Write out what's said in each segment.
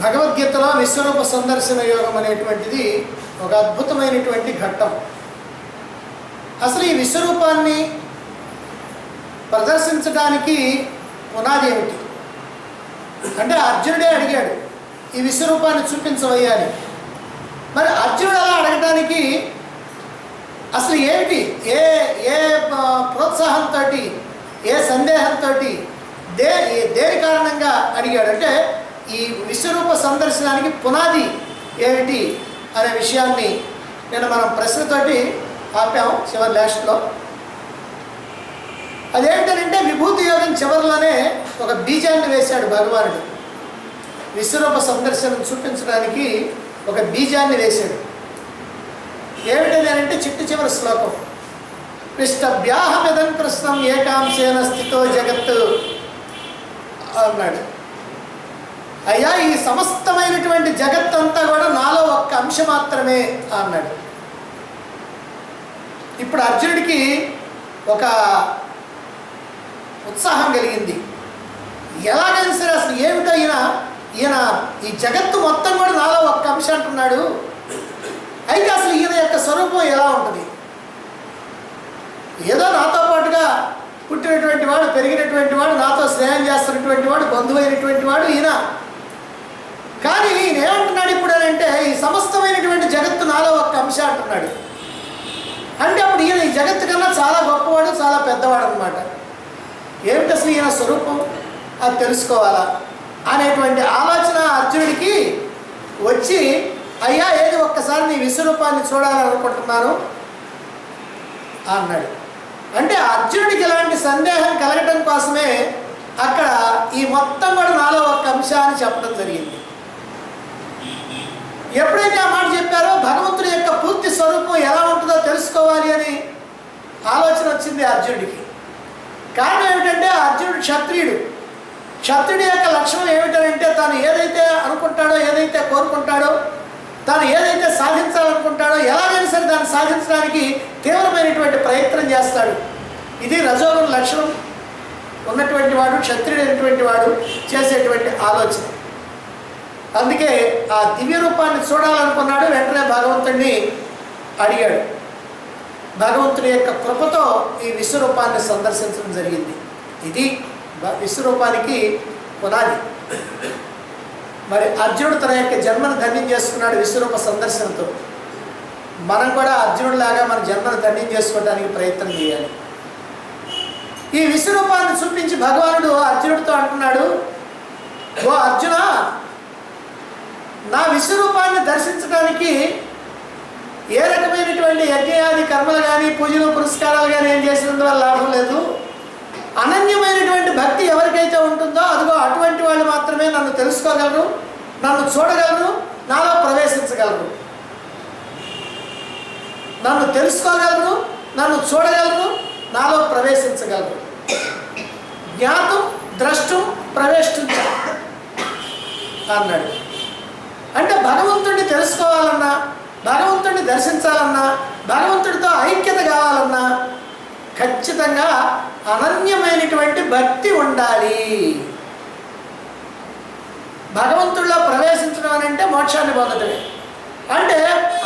భగవద్గీతలో విశ్వరూప సందర్శన యోగం అనేటువంటిది ఒక అద్భుతమైనటువంటి ఘట్టం. అసలు ఈ విశ్వరూపాన్ని ప్రదర్శించడానికి పునాది ఏమిటి అంటే అర్జునుడే అడిగాడు, ఈ విశ్వరూపాన్ని చూపించవయ్యా అని. మరి అర్జునుడు అలా అడగటానికి అసలు ఏమిటి, ఏ ఏ ప్రోత్సాహంతో, ఏ సందేహంతో, దేని కారణంగా అడిగాడు అంటే ఈ విశ్వరూప సందర్శనానికి పునాది ఏమిటి అనే విషయాన్ని నేను మనం ప్రశ్నతోటి ఆపాము చివరి లాస్ట్లో. అదేంటంటే విభూతి యోగం చివరిలోనే ఒక బీజాన్ని వేశాడు భగవానుడు. విశ్వరూప సందర్శనం చూపించడానికి ఒక బీజాన్ని వేశాడు. ఏమిటది అంటే చివరి శ్లోకం, పృష్టభ్యాహమిదం కృష్ణం ఏకాంశేన స్థితో జగత్తు అన్నాడు. అయ్యా, ఈ సమస్తమైనటువంటి జగత్తంతా కూడా నాలో ఒక్క అంశం మాత్రమే అన్నాడు. ఇప్పుడు అర్జునుడికి ఒక ఉత్సాహం కలిగింది. ఎలాగైనా సరే అసలు ఏమిటో ఈయన ఈ జగత్తు మొత్తం కూడా నాలో ఒక్క అంశం అంటున్నాడు. అయితే అసలు ఈయన యొక్క స్వరూపం ఎలా ఉంటుంది? ఏదో నాతో పాటుగా పుట్టినటువంటి వాడు, పెరిగినటువంటి వాడు, నాతో స్నేహం చేస్తున్నటువంటి వాడు, బంధువైనటువంటి వాడు ఈయన. కానీ ఈయన ఏమంటున్నాడు ఇప్పుడు అని అంటే ఈ సమస్తమైనటువంటి జగత్తు నాలో ఒక్క అంశం అంటున్నాడు. అంటే అప్పుడు ఈయన ఈ జగత్తు కన్నా చాలా గొప్పవాడు, చాలా పెద్దవాడు అనమాట. ఏమిటి అసలు ఈయన స్వరూపం, అది తెలుసుకోవాలా అనేటువంటి ఆలోచన అర్జునుడికి వచ్చి, అయ్యా ఏది ఒక్కసారి నీ విశ్వరూపాన్ని చూడాలనుకుంటున్నాను అన్నాడు. అంటే అర్జునుడికి ఇలాంటి సందేహం కలగటం కోసమే అక్కడ ఈ మొత్తం కూడా నాలో ఒక్క అంశాన్ని చెప్పడం జరిగింది. ఎప్పుడైతే ఆ మాట చెప్పారో భగవంతుడి యొక్క పూర్తి స్వరూపం ఎలా ఉంటుందో తెలుసుకోవాలి అని ఆలోచన వచ్చింది అర్జునుడికి. కారణం ఏమిటంటే అర్జునుడు క్షత్రియుడు. క్షత్రుడి యొక్క లక్షణం ఏమిటంటే తాను ఏదైతే అనుకుంటాడో, ఏదైతే కోరుకుంటాడో, తాను ఏదైతే సాధించాలనుకుంటాడో ఎలాగైనా సరే దాన్ని సాధించడానికి తీవ్రమైనటువంటి ప్రయత్నం చేస్తాడు. ఇది రజోగుణ లక్షణం ఉన్నటువంటి వాడు, క్షత్రియుడు అయినటువంటి వాడు చేసేటువంటి ఆలోచన. అందుకే ఆ దివ్య రూపాన్ని చూడాలనుకున్నాడు. వెంటనే భగవంతుడిని అడిగాడు. భగవంతుడి యొక్క కృపతో ఈ విశ్వరూపాన్ని సందర్శించడం జరిగింది. ఇది విశ్వరూపానికి పునాది. మరి అర్జునుడు తన యొక్క జన్మను ధన్యం చేసుకున్నాడు విశ్వరూప సందర్శనతో. మనం కూడా అర్జునుడిలాగా మన జన్మను ధన్యం చేసుకోవడానికి ప్రయత్నం చేయాలి. ఈ విశ్వరూపాన్ని చూపించి భగవానుడు అర్జునుడితో అంటున్నాడు, ఓ అర్జున, నా విశ్వరూపాన్ని దర్శించడానికి ఏ రకమైనటువంటి యజ్ఞయాది కర్మలు కానీ, పూజలు పురస్కారాలు కానీ ఏం చేసినందువల్ల లాభం లేదు. అనన్యమైనటువంటి భక్తి ఎవరికైతే ఉంటుందో అదిగో అటువంటి వాళ్ళు మాత్రమే నన్ను తెలుసుకోగలరు, నన్ను చూడగలరు, నాలో ప్రవేశించగలరు. నన్ను తెలుసుకోగలరు, నన్ను చూడగలరు, నాలో ప్రవేశించగలరు. జ్ఞాతం ద్రష్టం ప్రవేశించ అన్నాడు. అంటే భగవంతుడిని తెలుసుకోవాలన్నా, భగవంతుడిని దర్శించాలన్నా, భగవంతుడితో ఐక్యత కావాలన్నా ఖచ్చితంగా అనన్యమైనటువంటి భక్తి ఉండాలి. భగవంతుడిలో ప్రవేశించడం అని అంటే మోక్షాన్ని పొందడమే. అంటే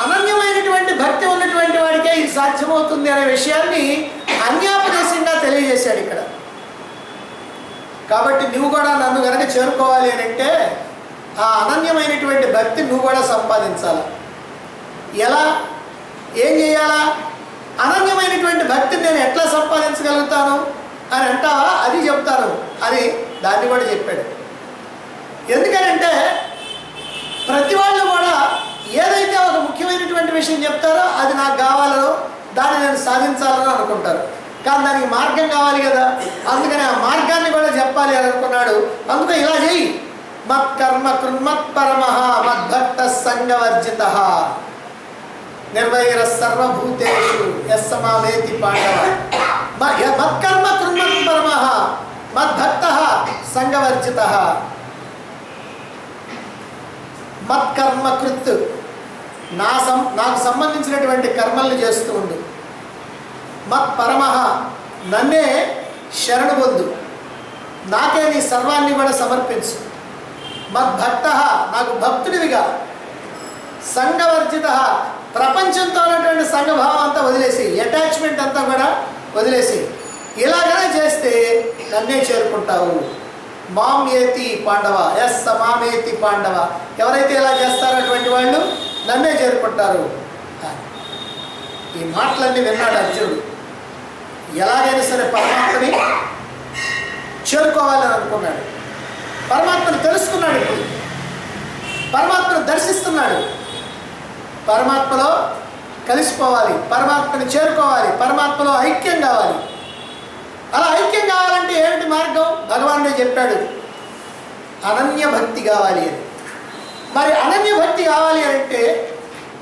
అనన్యమైనటువంటి భక్తి ఉన్నటువంటి వాడికే ఇది సాధ్యమవుతుంది అనే విషయాన్ని అన్యాపదేశంగా తెలియజేశాడు ఇక్కడ. కాబట్టి నువ్వు కూడా నన్ను కనుక చేరుకోవాలి అని అంటే ఆ అనన్యమైనటువంటి భక్తి నువ్వు కూడా సంపాదించాలి. ఎలా, ఏం చేయాలా? అనన్యమైనటువంటి భక్తిని నేను ఎట్లా సంపాదించగలుగుతాను అని అంటావా? అది చెప్తాను. అది దాన్ని కూడా చెప్పాడు. ఎందుకనంటే ప్రతి వాళ్ళు కూడా ఏదైతే ఒక ముఖ్యమైనటువంటి విషయం చెప్తారో అది నాకు కావాలనో, దాన్ని నేను సాధించాలని అనుకుంటారు. కానీ దానికి మార్గం కావాలి కదా, అందుకని ఆ మార్గాన్ని కూడా చెప్పాలి అని అనుకున్నాడు. అందుకే ఇలా చేయి, మత్కర్మ కృన్మత్పరమః మద్భక్త సంగవర్జిత నిర్వైర సర్వభూతేషు యస్సమావేతి పాండవ. మత్కర్మ కృన్మత్పరమః మద్భక్త సంగవర్జిత. మత్కర్మకృత్, నాకు సంబంధించినటువంటి కర్మల్ని చేస్తూ ఉండు. మత్పరమః, నన్నే శరణు పొందు, నాకే నీ సర్వాన్ని కూడా సమర్పించు. మద్భక్త, నా నాకు భక్తుడివిగా సంఘవర్జిత, ప్రపంచంతో ఉన్నటువంటి సంఘభావం అంతా వదిలేసి, అటాచ్మెంట్ అంతా కూడా వదిలేసి ఇలాగనే చేస్తే నన్నే చేరుకుంటావు. మాం ఏతి పాండవ, ఎస్ మామేతి పాండవ, ఎవరైతే ఇలా చేస్తారో అటువంటి వాళ్ళు నన్నే చేరుకుంటారు. ఈ మాటలన్నీ విన్నాడు అర్జునుడు. ఎలాగైనా సరే పరమాత్మని చేరుకోవాలని అనుకున్నాడు. పరమాత్మను తెలుసుకున్నాడు. ఇప్పుడు పరమాత్మను దర్శిస్తున్నాడు. పరమాత్మలో కలిసిపోవాలి, పరమాత్మని చేరుకోవాలి, పరమాత్మలో ఐక్యం కావాలి. అలా ఐక్యం కావాలంటే ఏమిటి మార్గం? భగవానుడే చెప్పాడు, అనన్య భక్తి కావాలి అని. మరి అనన్య భక్తి కావాలి అంటే,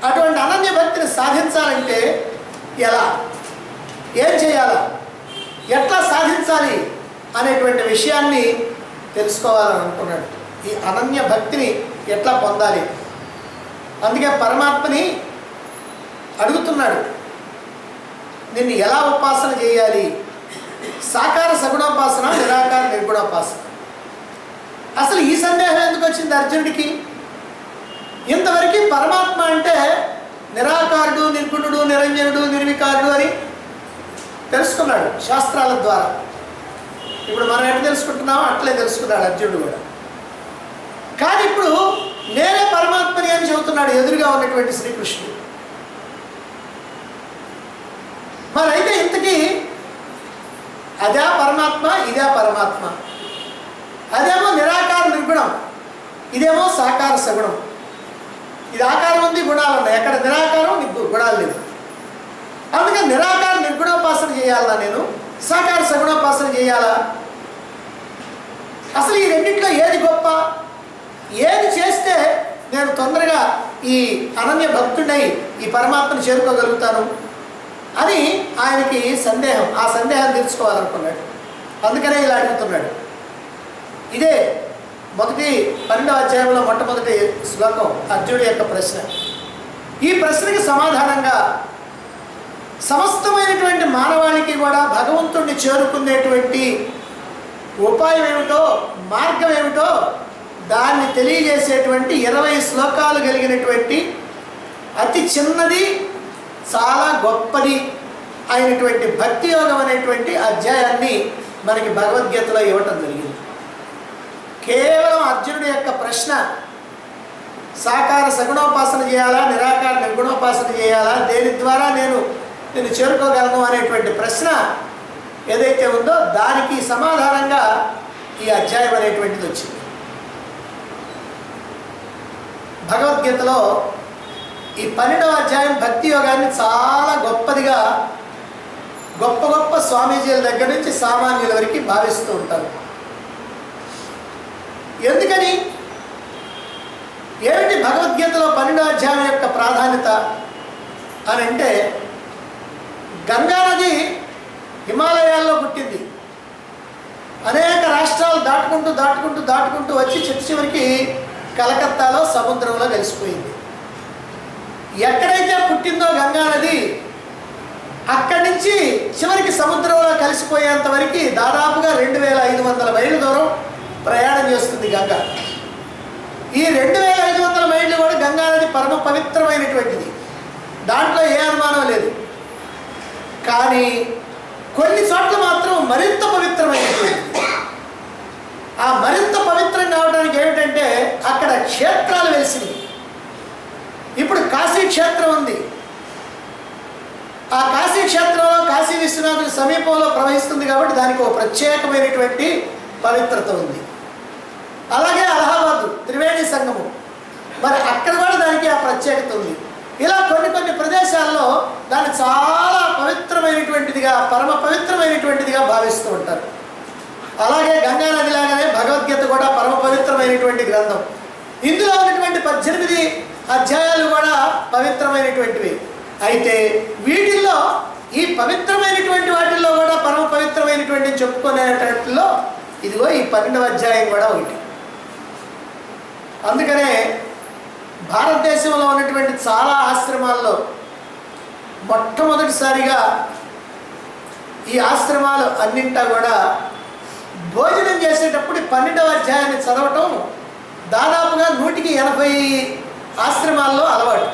అటువంటి అనన్య భక్తిని సాధించాలంటే ఎలా, ఏం చేయాలా, ఎట్లా సాధించాలి అనేటువంటి విషయాన్ని తెలుసుకోవాలని అనుకున్నాడు. ఈ అనన్య భక్తిని ఎట్లా పొందాలి, అందుకే పరమాత్మని అడుగుతున్నాడు, నిన్ను ఎలా ఉపాసన చేయాలి? సాకార సగుణోపాసన, నిరాకార నిర్గుణోపాసన. అసలు ఈ సందేహం ఎందుకు వచ్చింది అర్జునుడికి? ఇంతవరకు పరమాత్మ అంటే నిరాకారుడు, నిర్గుణుడు, నిరంజనుడు, నిర్వికారుడు అని తెలుసుకున్నాడు శాస్త్రాల ద్వారా. ఇప్పుడు మనం ఎట్లా తెలుసుకుంటున్నామో అట్లే తెలుసుకున్నాడు అర్జునుడు కూడా. కానీ ఇప్పుడు నేనే పరమాత్మని అని చెబుతున్నాడు ఎదురుగా ఉన్నటువంటి శ్రీకృష్ణుడు. మరి అయితే ఇంతకీ అదే పరమాత్మ, ఇదే పరమాత్మ. అదేమో నిరాకార నిర్గుణం, ఇదేమో సాకార సగుణం. ఇది ఆకారం ఉంది, గుణాలు ఉన్నాయి. ఎక్కడ నిరాకారం, గుణాలు లేవు. అందుకని నిరాకార నిర్గుణోపాసన చేయాలా నేను, సాకార సగుణోపాసన చేయాలా? అసలు ఈ రెండింటిలో ఏది గొప్ప, ఏది చేస్తే నేను తొందరగా ఈ అనన్య భక్తుడై ఈ పరమాత్మను చేరుకోగలుగుతాను అని ఆయనకి సందేహం. ఆ సందేహాన్ని తెలుసుకోవాలనుకున్నాడు. అందుకనే ఇలా అడుగుతున్నాడు. ఇదే మొదటి 12వ అధ్యాయంలో మొట్టమొదటి శ్లోకం అర్జునుడి యొక్క ప్రశ్న. ఈ ప్రశ్నకి సమాధానంగా సమస్తమైనటువంటి మానవాళికి కూడా భగవంతుడిని చేరుకునేటువంటి ఉపాయం ఏమిటో, మార్గం ఏమిటో దాన్ని తెలియజేసేటువంటి 20 శ్లోకాలు కలిగినటువంటి అతి చిన్నది, చాలా గొప్పది అయినటువంటి భక్తి యోగం అనేటువంటి అధ్యాయాన్ని మనకి భగవద్గీతలో ఇవ్వటం జరిగింది. కేవలం అర్జునుడి యొక్క ప్రశ్న, సాకార సగుణోపాసన చేయాలా, నిరాకార నిర్గుణోపాసన చేయాలా, దేని ద్వారా నేను చేరుకోగలను అనేటువంటి ప్రశ్న ఏదైతే ఉందో దానికి సమాధానంగా ఈ అధ్యాయం అనేటువంటిది వచ్చింది. భగవద్గీతలో ఈ 12వ అధ్యాయం భక్తి యోగాన్ని చాలా గొప్పదిగా గొప్ప గొప్ప స్వామీజీల దగ్గర నుంచి సామాన్యుల వరకు భావిస్తూ ఉంటారు. ఎందుకని, ఏమిటి భగవద్గీతలో 12వ అధ్యాయం యొక్క ప్రాధాన్యత అని అంటే, గంగా నది హిమాలయాల్లో పుట్టింది. అనేక రాష్ట్రాలు దాటుకుంటూ దాటుకుంటూ దాటుకుంటూ వచ్చి చివరికి కలకత్తాలో సముద్రంలో కలిసిపోయింది. ఎక్కడైతే పుట్టిందో గంగా నది, అక్కడి నుంచి చివరికి సముద్రంలో కలిసిపోయేంత వరకు దాదాపుగా 2500 మైళ్ళ దూరం ప్రయాణం చేస్తుంది గంగ. ఈ 2500 మైళ్ళు కూడా గంగా నది పరమ పవిత్రమైనటువంటిది, దాంట్లో ఏ అనుమానం లేదు. కానీ కొన్ని చోట్ల మాత్రం మరింత పవిత్రమైనటువంటిది. ఆ మరింత పవిత్రం కావడానికి ఏమిటంటే అక్కడ క్షేత్రాలు వెలిసినాయి. ఇప్పుడు కాశీ క్షేత్రం ఉంది. ఆ కాశీ క్షేత్రంలో కాశీ విశ్వనాథుడి సమీపంలో ప్రవహిస్తుంది కాబట్టి దానికి ఒక ప్రత్యేకమైనటువంటి పవిత్రత ఉంది. అలాగే అలహాబాద్ త్రివేణి సంగమం, మరి అక్కడ కూడా దానికి ఆ ప్రత్యేకత ఉంది. ఇలా కొన్ని కొన్ని ప్రదేశాల్లో దాన్ని చాలా పవిత్రమైనటువంటిదిగా, పరమ పవిత్రమైనటువంటిదిగా భావిస్తూ ఉంటారు. అలాగే గంగా నది లాగానే భగవద్గీత కూడా పరమ పవిత్రమైనటువంటి గ్రంథం. ఇందులో ఉన్నటువంటి 18 అధ్యాయాలు కూడా పవిత్రమైనటువంటివి. అయితే వీటిల్లో ఈ పవిత్రమైనటువంటి వాటిల్లో కూడా పరమ పవిత్రమైనటువంటి చెప్పుకునేటట్లో ఇదిగో ఈ 12వ అధ్యాయం కూడా ఒకటి. అందుకనే భారతదేశంలో ఉన్నటువంటి చాలా ఆశ్రమాల్లో మొట్టమొదటిసారిగా ఈ ఆశ్రమాలు అన్నింటా కూడా భోజనం చేసేటప్పుడు 12వ అధ్యాయాన్ని చదవటం దాదాపుగా 180 ఆశ్రమాల్లో అలవాటు.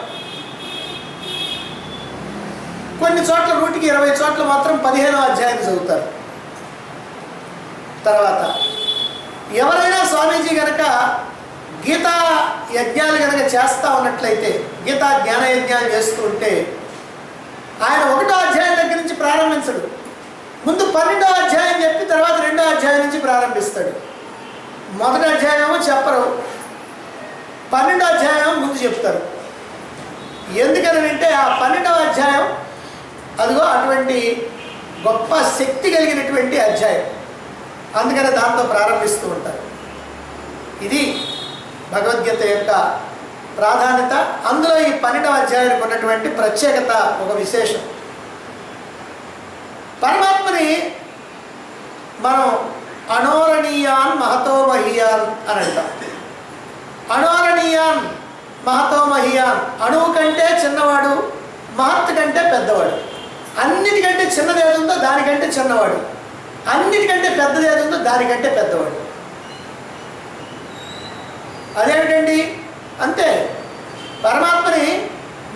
కొన్ని చోట్ల 120 చోట్ల మాత్రం 15వ అధ్యాయం చదువుతారు. తర్వాత ఎవరైనా స్వామీజీ కనుక గీతా యజ్ఞాలు కనుక చేస్తూ ఉన్నట్లయితే, గీతా జ్ఞాన యజ్ఞాలు చేస్తూ ఉంటే ఆయన 1వ అధ్యాయం దగ్గర నుంచి ప్రారంభించడు. ముందు 12వ అధ్యాయం చెప్పి తర్వాత 2వ అధ్యాయం నుంచి ప్రారంభిస్తాడు. మొదటి అధ్యాయమేమో చెప్పరు, 12వ అధ్యాయం ముందు చెప్తారు. ఎందుకని అంటే ఆ 12వ అధ్యాయం అదిగో అటువంటి గొప్ప శక్తి కలిగినటువంటి అధ్యాయం, అందుకని దాంతో ప్రారంభిస్తూ ఉంటారు. ఇది భగవద్గీత యొక్క ప్రాధాన్యత. అందులో ఈ 12వ అధ్యాయానికి ఉన్నటువంటి ప్రత్యేకత ఒక విశేషం. పరమాత్మని మనం అణోరణీయాన్ మహతో మహీయాన్ అని అంటాం. అణోరణీయాన్ మహతో మహీయాన్, అణువు కంటే చిన్నవాడు, మహత్ కంటే పెద్దవాడు. అన్నిటికంటే చిన్నది ఏది ఉందో దానికంటే చిన్నవాడు, అన్నిటికంటే పెద్దది ఏది ఉందో దానికంటే పెద్దవాడు. అదేమిటండి? అంతే. పరమాత్మని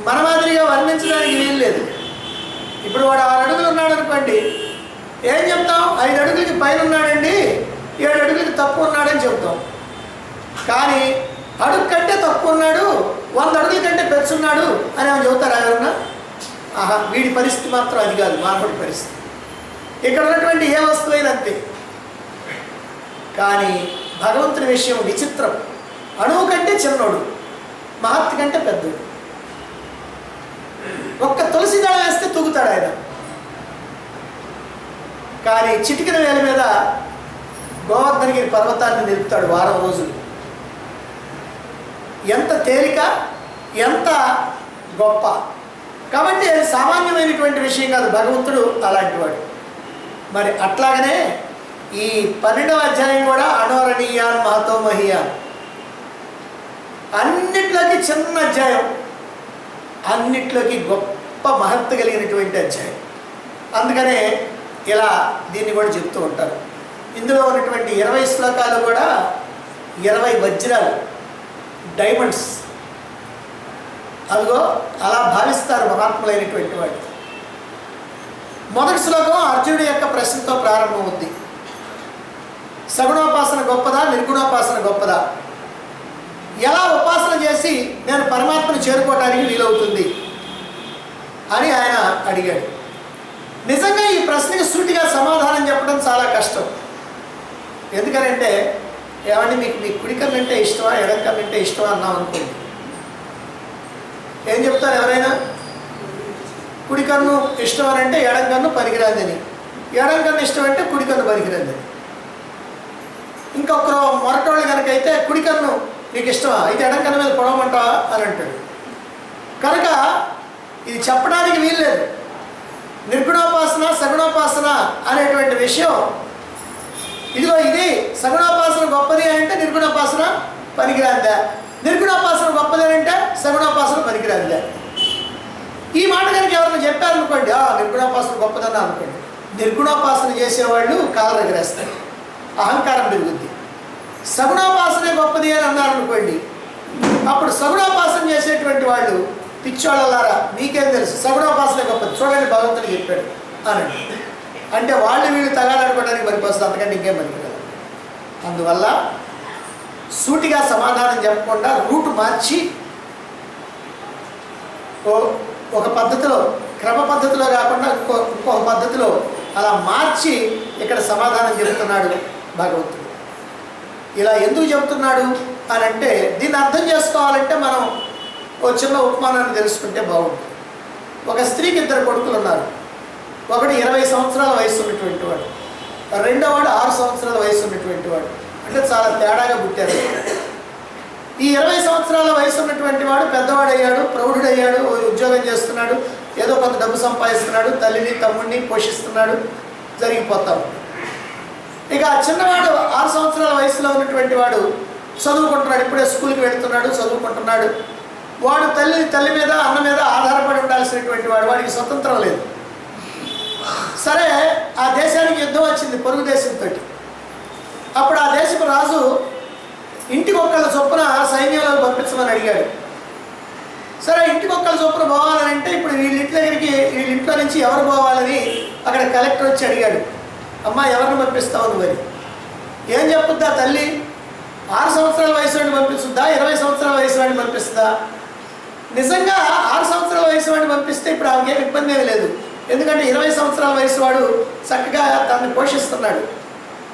మన మాదిరిగా వర్ణించడానికి వీలు లేదు. ఇప్పుడు వాడు 6 అడుగులు ఉన్నాడు అనుకోండి, ఏం చెప్తాం? 5 అడుగులకి పైన ఉన్నాడండి, 7 అడుగులకి తక్కువ ఉన్నాడని చెప్తాం. కానీ అడుగు కంటే తక్కువ ఉన్నాడు, 100 అడుగుల కంటే పెంచున్నాడు అని ఏమైనా చెబుతారా ఎవరన్నా? ఆహా, వీడి పరిస్థితి మాత్రం అది కాదు, మానవుడి పరిస్థితి. ఇక్కడ ఉన్నటువంటి ఏ వస్తువైనా అంతే. కానీ భగవంతుని విషయం విచిత్రం. అణువు కంటే చిన్నోడు, మహత్ కంటే పెద్దోడు. ఒక్క తులసి దళ వేస్తే తూగుతాడు ఆయన. కానీ చిటికిన వేల మీద గోవర్ధనగిరి పర్వతాన్ని నిలుపుతాడు వారం రోజులు. ఎంత తేలిక, ఎంత గొప్ప. కాబట్టి అది సామాన్యమైనటువంటి విషయం కాదు. భగవంతుడు అలాంటి వాడు. మరి అట్లాగనే ఈ 12వ అధ్యాయం కూడా అణోరణీయాన్ మహతో మహీయాన్, అన్నిట్లోకి చిన్న అధ్యాయం, అన్నిట్లోకి గొప్ప మహత్వ కలిగినటువంటి అధ్యాయం. అందుకనే ఇలా దీన్ని కూడా చెప్తూ ఉంటారు. ఇందులో ఉన్నటువంటి 20 శ్లోకాలు కూడా 20 వజ్రాలు, డైమండ్స్, అదిగో అలా భావిస్తారు మహాత్ములైనటువంటి వాడు. మొదటి శ్లోకం అర్జునుడి యొక్క ప్రశ్నతో ప్రారంభమవుద్ది. సగుణోపాసన గొప్పదా, నిర్గుణోపాసన గొప్పదా? ఎలా ఉపాసన చేసి నేను పరమాత్మను చేరుకోవడానికి వీలవుతుంది అని ఆయన అడిగాడు. నిజంగా ఈ ప్రశ్నకి సూటిగా సమాధానం చెప్పడం చాలా కష్టం. ఎందుకనంటే ఏమంటే మీకు కుడికన్ను అంటే ఇష్టమా, ఎడంకన్ను అంటే ఇష్టమా అన్నాం అనుకోండి, ఏం చెప్తారు ఎవరైనా? కుడికన్ను ఇష్టం అని అంటే ఎడంకన్ను పనికిరాదని, ఎడంకన్ను ఇష్టం అంటే కుడికన్ను పనికిరాదని. ఇంకొకరు మొరటోళ్ళు కనుకైతే కుడికన్ను నీకు ఇష్టమా, అయితే ఎడంకన్ను మీద పొడవమంటావా అని అంటాడు. కనుక ఇది చెప్పడానికి వీల్లేదు. నిర్గుణోపాసన సగుణోపాసన అనేటువంటి విషయం ఇదిగో, ఇది సగుణోపాసన గొప్పది అంటే నిర్గుణోపాసన పనికిరాందా, నిర్గుణోపాసన గొప్పది అంటే సగుణోపాసన పనికిరాందా. ఈ మాట కనుక ఎవరైనా చెప్పారనుకోండి, నిర్గుణోపాసన గొప్పదన్నా అనుకోండి, నిర్గుణోపాసన చేసేవాళ్ళు కాళ్ళు ఎగరేస్తారు, అహంకారం పెరుగుద్ది. సగుణోపాసనే గొప్పది అని అన్నారనుకోండి, అప్పుడు సగుణోపాసన చేసేటువంటి వాళ్ళు పిచ్చోళ్ళలారా మీకేం తెలుసు, సగుణోపాసనే గొప్పది, చూడండి భగవంతుడు చెప్పాడు అనండి. అంటే వాళ్ళు వీళ్ళు తగాలనుకోవడానికి పనికొస్తుంది, అంతకంటే ఇంకేం పనికిరాదు. అందువల్ల సూటిగా సమాధానం చెప్పకుండా రూట్ మార్చి ఒక పద్ధతిలో, క్రమ పద్ధతిలో కాకుండా ఇంకొక పద్ధతిలో అలా మార్చి ఇక్కడ సమాధానం చెబుతున్నాడు భగవంతుడు. ఇలా ఎందుకు చెబుతున్నాడు అని అంటే దీన్ని అర్థం చేసుకోవాలంటే మనం ఒక చిన్న ఉపమానాన్ని తెలుసుకుంటే బాగుంటుంది. ఒక స్త్రీకి 2 కొడుకులు ఉన్నారు. ఒకడు 20 సంవత్సరాల వయసు ఉన్నటువంటి వాడు, రెండోవాడు 6 సంవత్సరాల వయసు ఉన్నటువంటి వాడు. అంటే చాలా తేడాగా పుట్టారు. ఈ 20 సంవత్సరాల వయసు ఉన్నటువంటి వాడు పెద్దవాడయ్యాడు, ప్రౌఢుడయ్యాడు, ఉద్యోగం చేస్తున్నాడు, ఏదో కొంత డబ్బు సంపాదిస్తున్నాడు, తల్లిని తమ్ముడిని పోషిస్తున్నాడు, జరిగిపోతాం. ఇక చిన్నవాడు 6 సంవత్సరాల వయసులో ఉన్నటువంటి వాడు చదువుకుంటున్నాడు, ఇప్పుడే స్కూల్కి వెళుతున్నాడు, చదువుకుంటున్నాడు. వాడు తల్లి మీద అన్న మీద ఆధారపడి ఉండాల్సినటువంటి వాడు, వాడికి స్వతంత్రం లేదు. సరే, ఆ దేశానికి యుద్ధం వచ్చింది పొరుగు దేశంతో. అప్పుడు ఆ దేశపు రాజు ఇంటికొక్కళ్ళ చొప్పున సైన్యంలోకి పంపించమని అడిగాడు. సరే, ఇంటికొక్కళ్ళ చొప్పున పోవాలని అంటే ఇప్పుడు వీళ్ళింటి దగ్గరికి వీళ్ళింట్లో నుంచి ఎవరు పోవాలని అక్కడ కలెక్టర్ వచ్చి అడిగాడు. అమ్మ, ఎవరిని పంపిస్తావు నువ్వని? ఏం చెప్పుద్దా తల్లి? 6 సంవత్సరాల వయసు వాడిని పంపిస్తుందా, 20 సంవత్సరాల వయసు వాడిని పంపిస్తుందా? నిజంగా 6 సంవత్సరాల వయసు వాడిని పంపిస్తే ఇప్పుడు ఆమెకేం ఇబ్బంది ఏమీ లేదు. ఎందుకంటే 20 సంవత్సరాల వయసు వాడు చక్కగా దాన్ని పోషిస్తున్నాడు,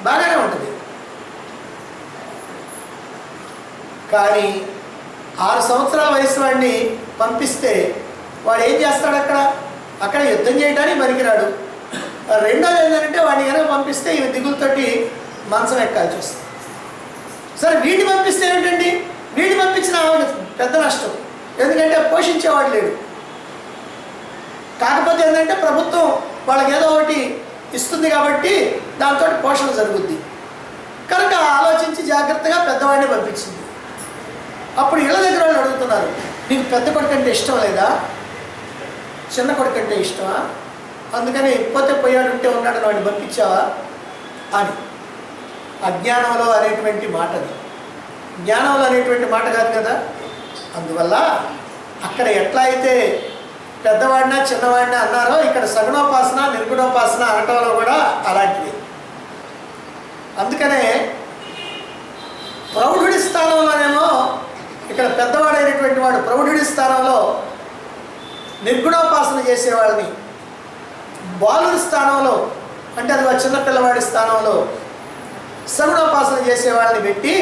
బాగానే ఉంటుంది. కానీ 6 సంవత్సరాల వయసు వాడిని పంపిస్తే వాడు ఏం చేస్తాడు? అక్కడ యుద్ధం చేయడానికి పనికిరాడు. రెండోది ఏంటంటే వాడిని కనుక పంపిస్తే ఇవి దిగులతోటి మంచం ఎక్కాల్సి వస్తుంది. సరే, వీడిని పంపిస్తే ఏంటండి? వీడిని పంపించిన పెద్ద నష్టం, ఎందుకంటే పోషించేవాడు లేడు. కాకపోతే ఏంటంటే ప్రభుత్వం వాళ్ళకి ఏదో ఒకటి ఇస్తుంది కాబట్టి దాంతో పోషణ జరుగుద్ది కనుక ఆలోచించి జాగ్రత్తగా పెద్దవాడిని పంపించింది. అప్పుడు ఇళ్ళ దగ్గర వాళ్ళు అడుగుతున్నారు, నీకు పెద్ద కొడుకు అంటే ఇష్టం లేదా, చిన్న కొడుకు అంటే ఇష్టమా, అందుకని పోతే పోయాడు ఉంటే ఉన్నాడని వాడిని పంపించావా అని. అజ్ఞానంలో అనేటువంటి మాట అది, జ్ఞానంలో అనేటువంటి మాట కాదు కదా. అందువల్ల అక్కడ ఎట్లా అయితే పెద్దవాడినా చిన్నవాడినా అన్నారో ఇక్కడ సగుణోపాసన నిర్గుణోపాసన అనటంలో కూడా అలాంటిది. అందుకనే ప్రౌఢుడి స్థానంలోనేమో ఇక్కడ పెద్దవాడైనటువంటి వాడు ప్రౌఢుడి స్థానంలో నిర్గుణోపాసన చేసేవాళ్ళని, బాలుడి స్థానంలో అంటే అది చిన్నపిల్లవాడి స్థానంలో సగుణోపాసన చేసేవాళ్ళని పెట్టి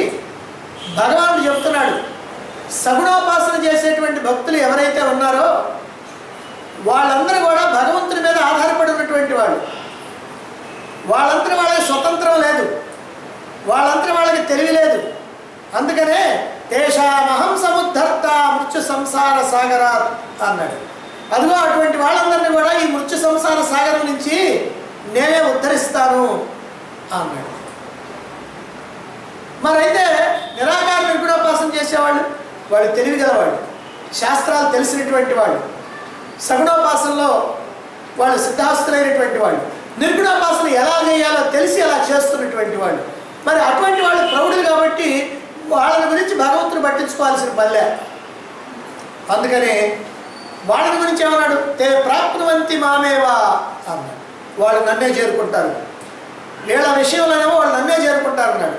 భగవానుడు చెప్తున్నాడు, సగుణోపాసన చేసేటువంటి భక్తులు ఎవరైతే ఉన్నారో వాళ్ళందరూ కూడా భగవంతుని మీద ఆధారపడి ఉన్నటువంటి వాళ్ళు. వాళ్ళంతా వాళ్ళకి స్వతంత్రం లేదు, వాళ్ళంతా వాళ్ళకి తెలివి లేదు. అందుకనే తేషామహం సముద్ధర్త మృత్యు సంసార సాగరా అన్నాడు. అదిగో అటువంటి వాళ్ళందరినీ కూడా ఈ మృత్యు సంసార సాగరం నుంచి నేనే ఉద్ధరిస్తాను అన్నాడు. మరైతే నిరాకార నిర్గుణోపాసన చేసేవాళ్ళు వాళ్ళు తెలివి గలవాళ్ళు, శాస్త్రాలు తెలిసినటువంటి వాళ్ళు, సగుణోపాసనలో వాళ్ళు సిద్ధాస్తులైనటువంటి వాళ్ళు, నిర్గుణోపాసన ఎలా చేయాలో తెలిసి అలా చేస్తున్నటువంటి వాళ్ళు. మరి అటువంటి వాళ్ళు ప్రౌఢులు కాబట్టి వాళ్ళని గురించి భగవంతుని పట్టించుకోవాల్సిన పనిలే. అందుకని వాళ్ళని గురించి ఏమన్నాడు? తే ప్రాప్నువంతి మామేవా అన్నాడు. వాళ్ళు నన్నే చేరుకుంటారు, వీళ్ళ విషయంలోనేమో వాళ్ళు నన్నే చేరుకుంటారు అన్నాడు.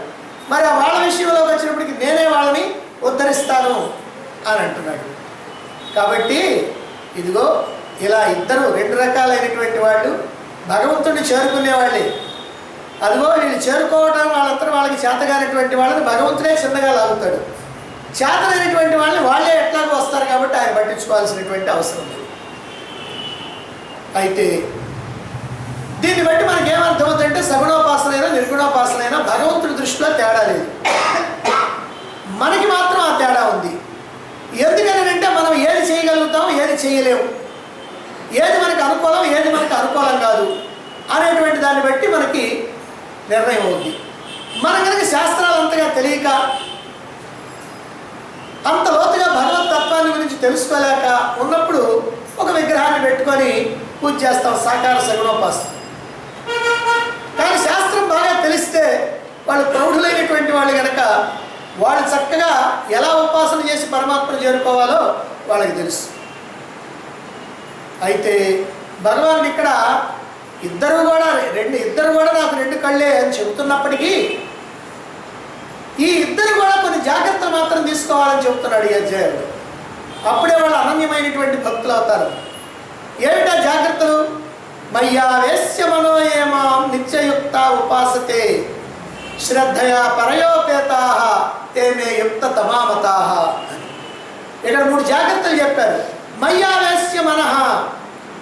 మరి ఆ వాళ్ళ విషయంలోకి వచ్చినప్పటికీ నేనే వాళ్ళని ఉద్ధరిస్తాను అని అంటున్నాడు. కాబట్టి ఇదిగో ఇలా ఇద్దరు 2 రకాలైనటువంటి వాళ్ళు భగవంతుడిని చేరుకునేవాళ్ళే. అదిగో వీళ్ళు చేరుకోవడం వాళ్ళంతా వాళ్ళకి చేతగానటువంటి వాళ్ళని భగవంతుడే చిన్నగా లాగుతాడు, చేతనైనటువంటి వాళ్ళని వాళ్ళే ఎట్లాగో వస్తారు కాబట్టి ఆయన పట్టించుకోవాల్సినటువంటి అవసరం లేదు. అయితే దీన్ని బట్టి మనకి ఏమర్థమవుతుందంటే సగుణోపాసనైనా నిర్గుణోపాసనైనా భగవంతుడి దృష్టిలో తేడా లేదు, మనకి మాత్రం ఆ తేడా ఉంది. ఎందుకనంటే మనం ఏది చేయగలుగుతాం, ఏది చేయలేము, ఏది మనకు అనుకూలం, ఏది మనకు అనుకూలం కాదు అనేటువంటి దాన్ని బట్టి మనకి నిర్ణయం అవుద్ది. మనం కనుక శాస్త్రాలు అంతగా తెలియక అంత లోతుగా భగవతత్వాన్ని గురించి తెలుసుకోలేక ఉన్నప్పుడు ఒక విగ్రహాన్ని పెట్టుకొని పూజ చేస్తాం, సాకార సగుణోపాసన. కానీ శాస్త్రం బాగా తెలిస్తే వాళ్ళు ప్రౌఢులైనటువంటి వాళ్ళు కనుక వాళ్ళు చక్కగా ఎలా ఉపాసన చేసి పరమాత్మను చేరుకోవాలో వాళ్ళకి తెలుసు. అయితే భగవానుడు ఇక్కడ ఇద్దరు కూడా నాకు 2 కళ్ళే అని చెబుతున్నప్పటికీ ఈ ఇద్దరు కూడా కొన్ని జాగ్రత్తలు మాత్రం తీసుకోవాలని చెబుతున్నాడు ఈ అధ్యాయంలో. అప్పుడే వాళ్ళు అనన్యమైనటువంటి భక్తులు అవుతారు. ఏమిటా జాగ్రత్తలు? మయ్యావేశ్య మనోయేమాం నిత్యయుక్త ఉపాసతే శ్రద్ధయా పరయోపేతా తే మే యుక్త తమామతా అని ఇక్కడ 3 జాగ్రత్తలు చెప్పారు. మయ్యావేశ్య మనః,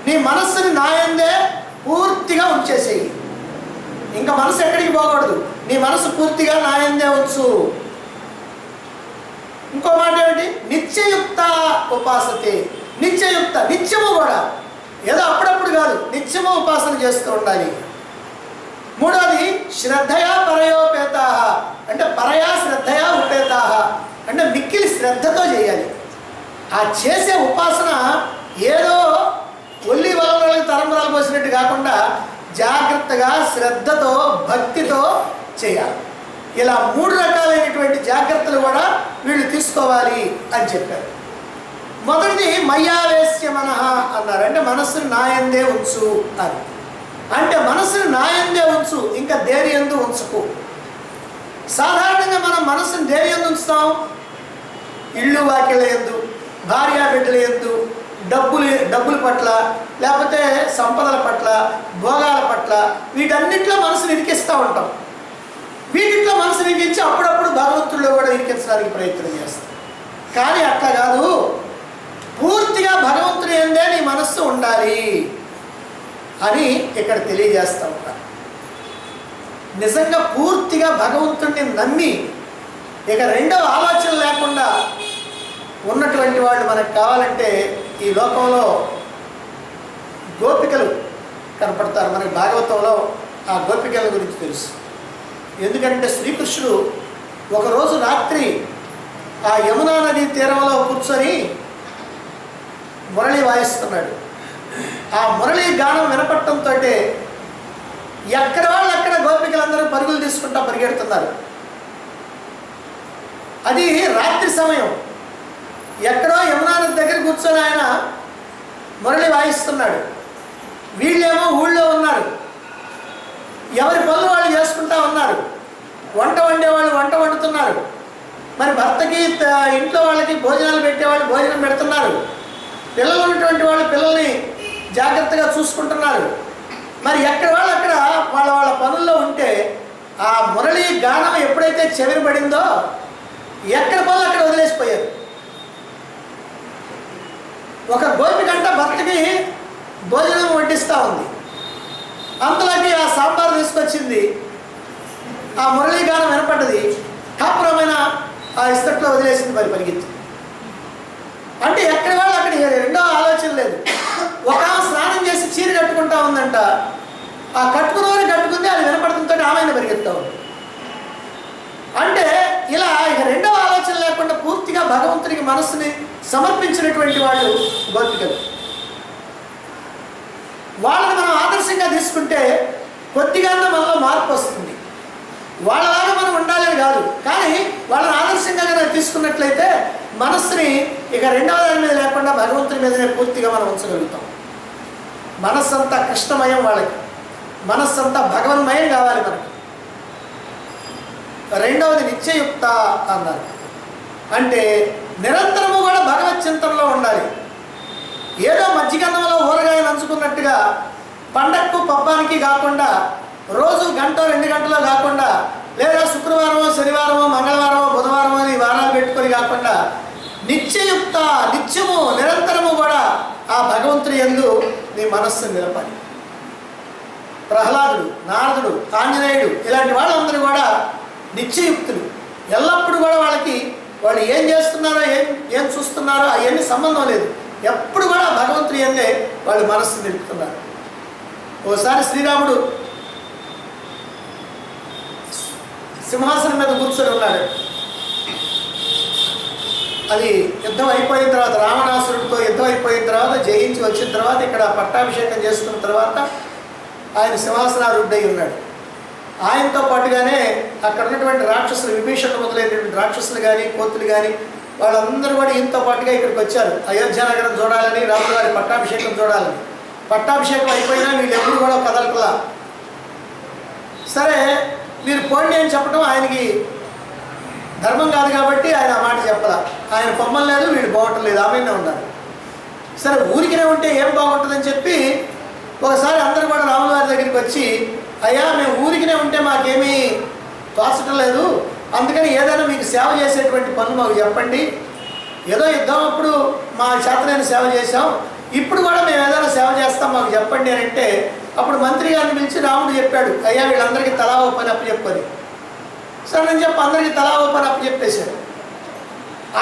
నీ మనస్సుని నాయందే పూర్తిగా ఉంచేసేయి. ఇంకా మనసు ఎక్కడికి పోకూడదు, నీ మనసు పూర్తిగా నాయందే ఉంచు. ఇంకో మాట ఏమిటి? నిత్యయుక్త ఉపాసతే, నిత్యయుక్త, నిత్యము కూడా, ఏదో అప్పుడప్పుడు కాదు, నిత్యము ఉపాసన చేస్తూ ఉండాలి. మూడోది శ్రద్ధయా పరయోపేతా, అంటే పరయా శ్రద్ధయా ఉపేతా, అంటే మిక్కిలి శ్రద్ధతో చేయాలి. ఆ చేసే ఉపాసన ఏదో ఒల్లి వలవలకి తరంబరాలు పోసినట్టు కాకుండా జాగ్రత్తగా శ్రద్ధతో భక్తితో చేయాలి. ఇలా 3 రకాలైనటువంటి జాగ్రత్తలు కూడా వీళ్ళు తీసుకోవాలి అని చెప్పారు. మొదటిది మయ్యావేశ్య మనః అన్నారు. అంటే మనస్సును నాయందే ఉంచు అని. అంటే మనస్సును నాయందే ఉంచు, ఇంకా దేని యందు ఉంచకు. సాధారణంగా మనం మనస్సును దేని యందు ఉంచుతాం? ఇళ్ళు వాకిళ్ళ యందు, భార్యా బిడ్డల యందు, డబ్బుల పట్ల, లేకపోతే సంపదల పట్ల, భోగాల పట్ల, వీటన్నింటిలో మనసును ఇరికిస్తూ ఉంటాం. వీటిట్లో మనసు ఇరికించి అప్పుడప్పుడు భగవంతుల్లో కూడా ఇరికించడానికి ప్రయత్నం చేస్తాం. కానీ అట్లా కాదు, పూర్తిగా భగవంతుని యందే నీ మనస్సు ఉండాలి అని ఇక్కడ తెలియజేస్తూ ఉంటారు. నిజంగా పూర్తిగా భగవంతుడిని నమ్మి ఇక రెండవ ఆలోచన లేకుండా ఉన్నటువంటి వాళ్ళు మనకు కావాలంటే ఈ లోకంలో గోపికలు కనపడతారు. మనకి భాగవతంలో ఆ గోపికల గురించి తెలుసు. ఎందుకంటే శ్రీకృష్ణుడు ఒకరోజు రాత్రి ఆ యమునా నది తీరంలో కూర్చొని మురళి వాయిస్తున్నాడు. ఆ మురళి గానం వినపడటంతో ఎక్కడ వాళ్ళు అక్కడ గోపికలందరూ పరుగులు తీసుకుంటా పరిగెడుతున్నారు. అది రాత్రి సమయం. ఎక్కడో యమునా నది దగ్గర కూర్చొని ఆయన మురళి వాయిస్తున్నాడు. వీళ్ళేమో ఊళ్ళో ఉన్నారు, ఎవరి పనులు వాళ్ళు చేసుకుంటా ఉన్నారు. వంట వండేవాళ్ళు వంట వండుతున్నారు. మరి భర్తకి ఇంట్లో వాళ్ళకి భోజనాలు పెట్టేవాళ్ళు భోజనం పెడుతున్నారు. పిల్లలు ఉన్నటువంటి వాళ్ళు పిల్లల్ని జాగ్రత్తగా చూసుకుంటున్నారు. మరి ఎక్కడ వాళ్ళు అక్కడ వాళ్ళ వాళ్ళ పనుల్లో ఉంటే ఆ మురళి గానం ఎప్పుడైతే చెవిరబడిందో ఎక్కడ పనులు అక్కడ వదిలేసిపోయారు. ఒక గోపికంట భర్తకి భోజనం వడ్డిస్తూ ఉంది. అంతలోకి ఆ సాంబార్ తీసుకొచ్చింది. ఆ మురళీ గానం వినపడ్డది. కాపురమైన ఆ ఇస్తట్లో వదిలేసింది. మరి పరిగెత్తి అంటే ఎక్కడ వాళ్ళు అక్కడ రెండో ఆలోచన లేదు. ఒక స్నానం చేసి చీర కట్టుకుంటా ఉందంట. ఆ కట్టుకున్నవారు కట్టుకుంది, అది వినపడుతుంటే ఆమె పరిగెత్తా ఉంది. అంటే ఇలా ఇక రెండవ ఆలోచన లేకుండా పూర్తిగా భగవంతునికి మనస్సుని సమర్పించినటువంటి వాళ్ళు గోపికలు. వాళ్ళని మనం ఆదర్శంగా తీసుకుంటే కొద్దిగా మనలో మార్పు వస్తుంది. వాళ్ళలాగా మనం ఉండాలని కాదు, కానీ వాళ్ళని ఆదర్శంగా కనుక తీసుకున్నట్లయితే మనస్సుని ఇక రెండవ దాని మీద లేకుండా భగవంతుని మీదనే పూర్తిగా మనం ఉంచగలుగుతాం. మనస్సంతా కృష్ణమయం, వాళ్ళకి మనస్సంతా భగవన్మయం కావాలి మనకి. రెండవది నిత్యయుక్త అన్నారు. అంటే నిరంతరము కూడా భగవత్ చింతనలో ఉండాలి. ఏదో మధ్యగన్నంలో ఊరగాయ నంచుకున్నట్టుగా పండగకు పబ్బానికి కాకుండా, రోజు 1-2 గంటలో కాకుండా, లేదా శుక్రవారమో శనివారమో మంగళవారమో బుధవారమో ఈ వారాలు పెట్టుకొని కాకుండా నిత్యయుక్త, నిత్యము నిరంతరము కూడా ఆ భగవంతుని యందు నీ మనస్సును నిలపాలి. ప్రహ్లాదుడు, నారదుడు, ఆంజనేయుడు ఇలాంటి వాళ్ళందరూ కూడా నిత్యయుక్తులు. ఎల్లప్పుడూ కూడా వాళ్ళు ఏం చేస్తున్నారో ఏం చూస్తున్నారో అవన్నీ సంబంధం లేదు. ఎప్పుడు కూడా భగవంతుని యందే వాళ్ళు మనస్సు నిలుపుతున్నారు. ఓసారి శ్రీరాముడు సింహాసనం మీద కూర్చొని ఉన్నాడు. అది యుద్ధం అయిపోయిన తర్వాత, రావణాసురుడితో యుద్ధం అయిపోయిన తర్వాత, జయించి వచ్చిన తర్వాత, ఇక్కడ పట్టాభిషేకం చేసుకున్న తర్వాత ఆయన సింహాసనారూఢుడై ఉన్నాడు. ఆయనతో పాటుగానే అక్కడ ఉన్నటువంటి రాక్షసులు, విభీషణుడు మొదలైనటువంటి రాక్షసులు కానీ, కోతులు కానీ, వాళ్ళందరూ కూడా ఈయనతో పాటుగా ఇక్కడికి వచ్చారు. అయోధ్య నగరం చూడాలని, రాముల వారి పట్టాభిషేకం చూడాలని. పట్టాభిషేకం అయిపోయినా వీళ్ళు ఎవరు కూడా కదలకలా. సరే మీరు పోండి అని చెప్పడం ఆయనకి ధర్మం కాదు కాబట్టి ఆయన ఆ మాట చెప్పాల. ఆయన పొమ్మం లేదు, వీళ్ళు బాగుంటం లేదు, ఆమెనే ఉన్నారు. సరే ఊరికినే ఉంటే ఏం బాగుంటుందని చెప్పి ఒకసారి అందరూ కూడా రాముల వారి దగ్గరికి వచ్చి, అయ్యా మేము ఊరికినే ఉంటే మాకేమీ తోచటం లేదు, అందుకని ఏదైనా మీకు సేవ చేసేటువంటి పనులు మాకు చెప్పండి. ఏదో యుద్ధం అప్పుడు మా చేతనైన సేవ చేసాం, ఇప్పుడు కూడా మేము ఏదైనా సేవ చేస్తాం, మాకు చెప్పండి అని అంటే, అప్పుడు మంత్రి గారిని పిలిచి రాముడు చెప్పాడు, అయ్యా వీళ్ళందరికీ తలా ఓ పని అప్పచెప్పని. సరే నేను చెప్పి అందరికీ తలా ఓ పని అప్పచెప్పేశాడు.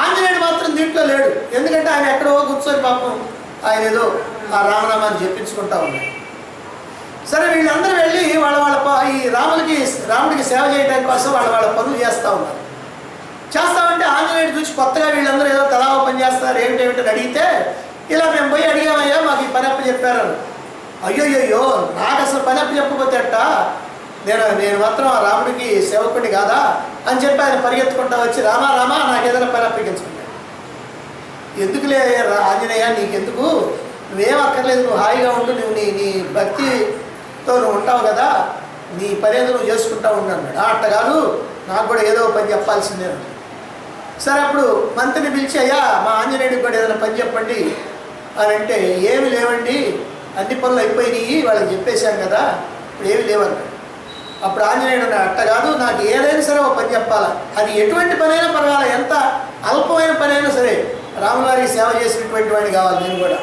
ఆంజనేయుడు మాత్రం దీంట్లో లేడు. ఎందుకంటే ఆయన ఎక్కడో కూర్చొని పాపం ఆయన ఏదో ఆ రామనామాన్ని చెప్పించుకుంటా ఉన్నాడు. సరే వీళ్ళందరూ వెళ్ళి ఈ రాముడికి సేవ చేయడం కోసం వాళ్ళ పనులు చేస్తూ ఉన్నారు. చేస్తామంటే ఆంజనేయుడు చూసి కొత్తగా వీళ్ళందరూ ఏదో తలా ఓ పని చేస్తారు, ఏమిటేమిటని అడిగితే, ఇలా మేము పోయి అడిగామయ్యా మాకు ఈ పని అప్ప చెప్పారు. అయ్యోయ్యో నాకు అసలు పని అప్ప చెప్పకపోతే అట్ట, నేను మాత్రం ఆ రాముడికి సేవకుడి కాదా అని చెప్పి ఆయన పరిగెత్తుకుంటా వచ్చి రామా రామా నాకు ఏదైనా పని అప్పగించుకున్నాడు. ఎందుకులే ఆంజనేయ, నీకెందుకు, నువ్వేం అక్కర్లేదు, నువ్వు హాయిగా ఉండు, నువ్వు నీ భక్తితో నువ్వు ఉంటావు కదా, నీ పని ఏదో నువ్వు చేసుకుంటా ఉండు అన్నాడు. అట్ట కాదు, నాకు కూడా ఏదో పని చెప్పాల్సిందే. సరే అప్పుడు మంత్రిని పిలిచి, అయ్యా మా ఆంజనేయుడికి కూడా ఏదైనా పని చెప్పండి అని అంటే, ఏమి లేవండి, అన్ని పనులు అయిపోయినాయి, వాళ్ళకి చెప్పేశాం కదా, ఇప్పుడు ఏమి లేవన్నాడు. అప్పుడు ఆంజనేయుడు అన్నాడు, అట్ట కాదు, నాకు ఏదైనా సరే ఒక పని చెప్పాలా, అది ఎటువంటి పని అయినా పర్వాలా, ఎంత అల్పమైన పని అయినా సరే, రాములారికి సేవ చేసినటువంటి వాడిని కావాలి నేను కూడా.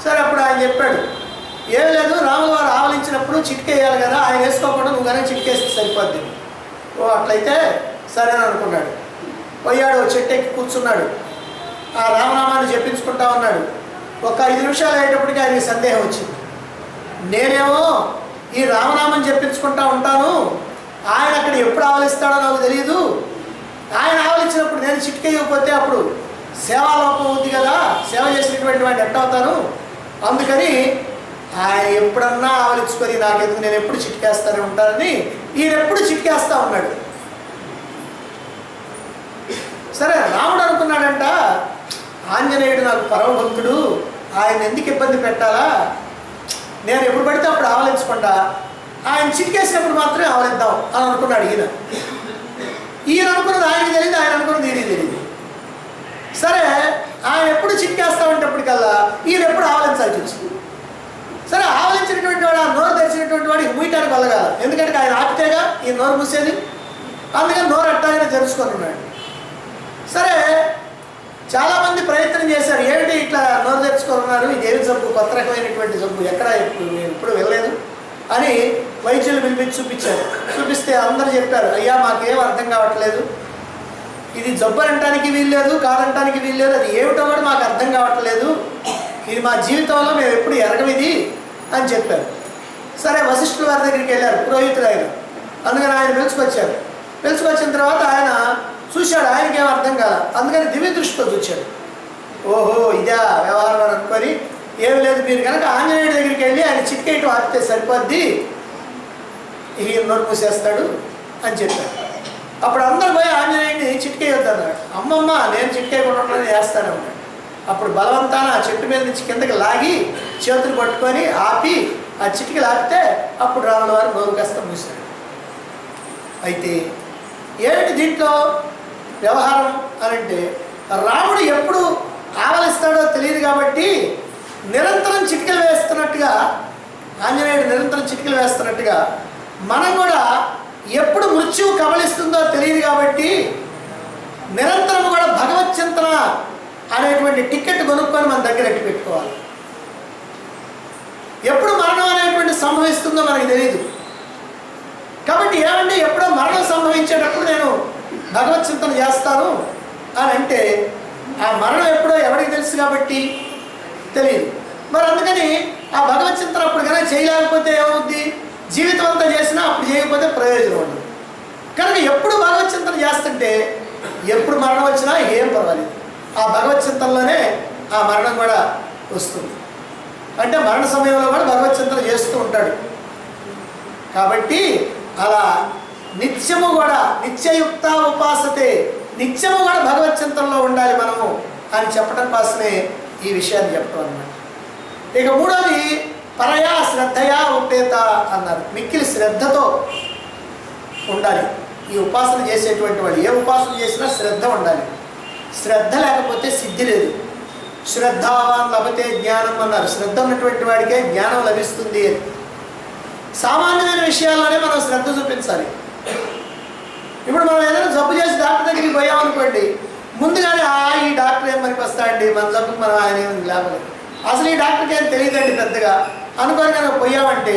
సరే అప్పుడు ఆయన చెప్పాడు, ఏమి లేదు, రాముల వారు ఆవలించినప్పుడు చిటికేయాలి కదా, ఆయన వేసుకోకుండా నువ్వు కానీ చిటికేస్తే సరిపోద్ది. ఓ అట్లయితే సరేని అనుకున్నాడు. పోయాడు, చెట్టు ఎక్కి కూర్చున్నాడు, ఆ రామనామాన్ని చెప్పించుకుంటా ఉన్నాడు. ఒక 5 నిమిషాలు అయ్యేటప్పటికి ఆయనకి సందేహం వచ్చింది. నేనేమో ఈ రామనామం చెప్పించుకుంటా ఉంటాను, ఆయన అక్కడ ఎప్పుడు ఆవలిస్తాడో నాకు తెలియదు, ఆయన ఆవలించినప్పుడు నేను చిటికేయకపోతే అప్పుడు సేవాలోపం ఉంది కదా, సేవ చేసినటువంటి వాడిని ఎట్ట అవుతాను, అందుకని ఆయన ఎప్పుడన్నా ఆవలించుకొని నాకెందుకు, నేను ఎప్పుడు చిటికేస్తూనే ఉంటానని ఈయన ఎప్పుడు చిటికేస్తా ఉన్నాడు. సరే రాముడు అనుకున్నాడంట, ఆంజనేయుడు నాకు పరమభక్తుడు, ఆయన ఎందుకు ఇబ్బంది పెట్టాలా, నేను ఎప్పుడు పడితే అప్పుడు ఆవలించకుండా ఆయన చిటికేసినప్పుడు మాత్రమే ఆవలిద్దాం అని అనుకున్నాడు. ఈయన అనుకున్నది ఆయనకి తెలియదు, ఆయన అనుకున్నది ఈయనకి తెలియదు. సరే ఆయన ఎప్పుడు చిటికేస్తా ఉంటేప్పటికల్లా ఈయన ఎప్పుడు ఆవలించాల్సి వచ్చింది. సరే ఆవలించినటువంటి వాడు, ఆ నోరు తెరిచినటువంటి వాడికి మూయటానికి వల్ల కాదు, ఎందుకంటే ఆయన ఆపితేగా ఈ నోరు మూసేది, అందుకని నోరు అట్టాగానే తెరుచుకొని ఉన్నాడు. సరే చాలామంది ప్రయత్నం చేశారు, ఏమిటి ఇట్లా నోరు తెరుచుకున్నారు, ఇదేమి జబ్బు, కొత్త రకమైనటువంటి జబ్బు, ఎక్కడ ఎప్పుడు వెళ్ళలేదు అని వైద్యులు పిలిపించి చూపిస్తే అందరూ చెప్పారు, అయ్యా మాకేం అర్థం కావట్లేదు, ఇది జబ్బు అనటానికి వీల్లేదు, కాదంటానికి వీల్లేదు, అది ఏమిటో కూడా మాకు అర్థం కావట్లేదు, ఇది మా జీవితంలో మేము ఎప్పుడు ఎరగమిది అని చెప్పారు. సరే వశిష్ఠుల వారి దగ్గరికి వెళ్ళారు, పురోహితులు ఆయన, అందుకని ఆయన పిలుచుకొచ్చిన తర్వాత ఆయన చూశాడు, ఆయనకేం అర్థం కాల, అందుకని దివ్య దృష్టితో చూశాడు. ఓహో ఇదా వ్యవహారం అని అనుకొని, ఏమి లేదు, మీరు కనుక ఆంజనేయుడి దగ్గరికి వెళ్ళి ఆయన చిటికేయటం ఆపితే సరిపోద్ది, ఈ నోరు మూసేస్తాడు అని చెప్పాడు. అప్పుడు అందరు పోయి ఆంజనేయుడిని చిటికేయొద్దన్నాడు. అమ్మమ్మ నేను చిటికేయకుండా వేస్తానే ఉన్నాడు. అప్పుడు బలవంతాన ఆ చెట్టు మీద నుంచి కిందకి లాగి చేతులు పట్టుకొని ఆపి ఆ చిటికలు ఆపితే అప్పుడు రాముల వారు నోరు కాస్త మూసాడు. అయితే ఏమిటి దీంట్లో వ్యవహారం అని అంటే, రాముడు ఎప్పుడు ఆవలిస్తాడో తెలియదు కాబట్టి నిరంతరం చిటికలు వేస్తున్నట్టుగా, ఆంజనేయుడు నిరంతరం చిటికలు వేస్తున్నట్టుగా మనం కూడా ఎప్పుడు మృత్యువు కబలిస్తుందో తెలియదు కాబట్టి నిరంతరం కూడా భగవత్ చింతన అనేటువంటి టికెట్ కొనుక్కొని మన దగ్గర ఎట్టి పెట్టుకోవాలి. ఎప్పుడు మరణం అనేటువంటి సంభవిస్తుందో మనకి తెలియదు కాబట్టి ఏమంటే ఎప్పుడో మరణం సంభవించేటప్పుడు నేను భగవత్ చింతన చేస్తాను అని అంటే, ఆ మరణం ఎప్పుడో ఎవరికి తెలుసు కాబట్టి తెలియదు. మరి అందుకని ఆ భగవత్ చింతన అప్పుడు కనుక చేయలేకపోతే ఏమవుద్ది, జీవితం అంతా చేసినా అప్పుడు చేయకపోతే ప్రయోజనం ఉండదు. కనుక ఎప్పుడు భగవత్ చింతన చేస్తుంటే ఎప్పుడు మరణం వచ్చినా ఏం పర్వాలేదు, ఆ భగవత్ చింతనలోనే ఆ మరణం కూడా వస్తుంది. అంటే మరణ సమయంలో కూడా భగవత్ చింతన చేస్తూ ఉంటాడు. కాబట్టి అలా నిత్యము కూడా నిత్యయుక్త ఉపాసతే, నిత్యము కూడా భగవత్ చింతనలో ఉండాలి మనము అని చెప్పడం కోసమే ఈ విషయాన్ని చెప్పడం అన్నమాట. ఇక మూడోది పరయా శ్రద్ధయా ఉపేత అన్నారు. మిక్కిలి శ్రద్ధతో ఉండాలి ఈ ఉపాసన చేసేటువంటి వాళ్ళు. ఏ ఉపాసన చేసినా శ్రద్ధ ఉండాలి. శ్రద్ధ లేకపోతే సిద్ధి లేదు. శ్రద్ధావాన్ లభతే జ్ఞానం అన్నారు. శ్రద్ధ ఉన్నటువంటి వాడికే జ్ఞానం లభిస్తుంది అని. సామాన్యమైన విషయాల్లోనే మనం శ్రద్ధ చూపించాలి. ఇప్పుడు మనం ఏదైనా జబ్బు చేసి డాక్టర్ దగ్గరికి పోయామనుకోండి, ముందుగానే ఈ డాక్టర్ ఏం పనికి వస్తాడండి, మన జబ్బుకి మనం ఆయన ఏమి లేవలేదు, అసలు ఈ డాక్టర్కి ఏం తెలియదండి పెద్దగా అనుకొని మనం పోయామంటే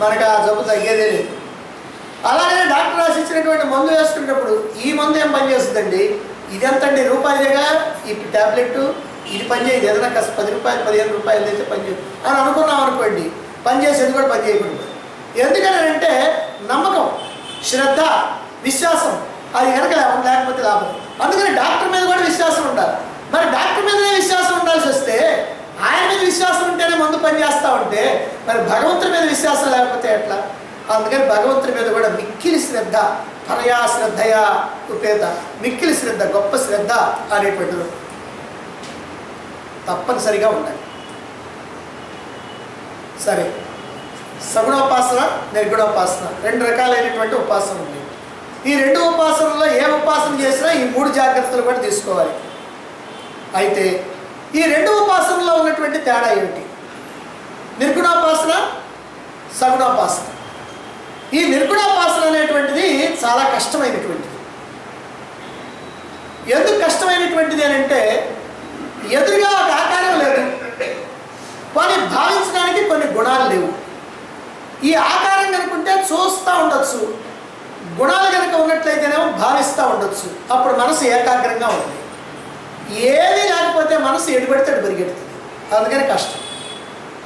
మనకు ఆ జబ్బు తగ్గేదే లేదు. అలాగే డాక్టర్ రాసి ఇచ్చినటువంటి మందు వేసుకునేటప్పుడు ఈ మందు ఏం పని చేస్తుందండి, ఇది ఎంతండి రూపాయలుగా ఈ ట్యాబ్లెట్, ఇది పని చేయదు, ఏదైనా కాస్త 10 రూపాయలు 15 రూపాయలు అయితే పని చేయదు అని అనుకున్నాం అనుకోండి, పని చేసేది కూడా పని చేయకూడదు. ఎందుకనంటే నమ్మకం, శ్రద్ధ, విశ్వాసం అది కనుక లేకపోతే లాభం. అందుకని డాక్టర్ మీద కూడా విశ్వాసం ఉండాలి. మరి డాక్టర్ మీదనే విశ్వాసం ఉండాల్సి వస్తే ఆయన మీద విశ్వాసం ఉంటేనే మందు పని చేస్తూ ఉంటే మరి భగవంతుడి మీద విశ్వాసం లేకపోతే ఎట్లా? అందుకని భగవంతుని మీద కూడా మిక్కిలి శ్రద్ధ, పరయా శ్రద్ధయా ఉపేత, మిక్కిలి శ్రద్ధ, గొప్ప శ్రద్ధ అనేటువంటిది తప్పనిసరిగా ఉండాలి. సరే, సగుణోపాసన, నిర్గుణోపాసన 2 రకాలైనటువంటి ఉపాసన ఉంది. ఈ 2 ఉపాసనలో ఏ ఉపాసన చేసినా ఈ 3 జాగ్రత్తలు కూడా తీసుకోవాలి. అయితే ఈ 2 ఉపాసనలో ఉన్నటువంటి తేడా ఏమిటి? నిర్గుణోపాసన, సగుణోపాసన. ఈ నిర్గుణోపాసన అనేటువంటిది చాలా కష్టమైనటువంటిది. ఎందుకు కష్టమైనటువంటిది అని అంటే, ఎదురుగా ఒక ఆకారం లేదు, కానీ భావించడానికి కొన్ని గుణాలు లేవు. ఈ ఆకారం కనుకుంటే చూస్తూ ఉండొచ్చు, గుణాలు కనుక ఉన్నట్లయితేనేమో భావిస్తూ ఉండొచ్చు. అప్పుడు మనసు ఏకాగ్రంగా ఉంటుంది. ఏది లేకపోతే మనసు ఎటుబడితే అటు పరిగెడుతుంది. అందుకని కష్టం.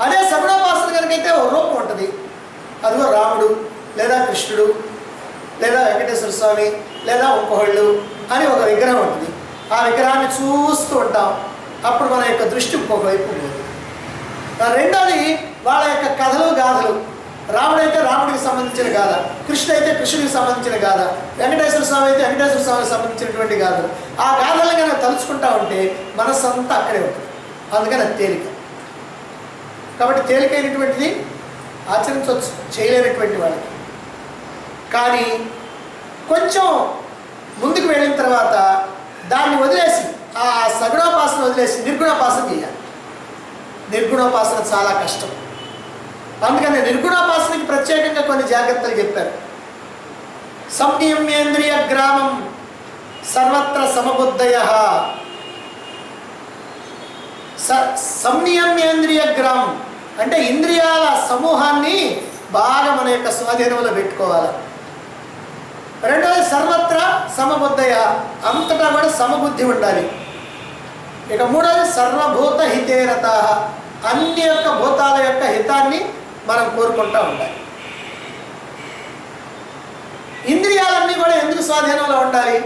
అదే సగుణోపాసన కనుకైతే ఒక రూపం ఉంటుంది. అదిగో రాముడు, లేదా కృష్ణుడు, లేదా వెంకటేశ్వర స్వామి, లేదా ఇంకొకళ్ళు అని ఒక విగ్రహం ఉంటుంది. ఆ విగ్రహాన్ని చూస్తూ ఉంటాం. అప్పుడు మన యొక్క దృష్టి ఇంకొక వైపు ఉంటుంది. రెండోది వాళ్ళ యొక్క కథలు, గాథలు. రాముడైతే రాముడికి సంబంధించిన గాథ, కృష్ణుడు అయితే కృష్ణుడికి సంబంధించిన గాథ, వెంకటేశ్వర స్వామి అయితే వెంకటేశ్వర స్వామికి సంబంధించినటువంటి గాథలు. ఆ గాథలను కనుక తలుచుకుంటా ఉంటే మనస్సు అంతా అక్కడే ఉంటుంది. అందుకని అది తేలిక. కాబట్టి తేలికైనటువంటిది ఆచరించవచ్చు చేయలేనటువంటి వాళ్ళకి. కానీ కొంచెం ముందుకు వెళ్ళిన తర్వాత దాన్ని వదిలేసి, ఆ సగుణోపాసన వదిలేసి నిర్గుణోపాసన చేయాలి. నిర్గుణోపాసన చాలా కష్టం. అందుకని నిర్గుణోపాసనకి ప్రత్యేకంగా కొన్ని జాగ్రత్తలు చెప్పారు. సంయమ్యేంద్రియ గ్రామం సర్వత్ర సమబుద్ధయ. సంయమ్యేంద్రియ గ్రామం అంటే ఇంద్రియాల సమూహాన్ని బాగా మన యొక్క స్వాధీనంలో పెట్టుకోవాలి. రెండోది సర్వత్ర సమబుద్ధయ, అంతటా కూడా సమబుద్ధి ఉండాలి. ఇక మూడోది సర్వభూత హితేరత, అన్ని యొక్క భూతాల యొక్క హితాన్ని మనం కోరుకుంటూ ఉండాలి. ఇంద్రియాలన్నీ కూడా ఎందుకు స్వాధీనంలో ఉండాలి?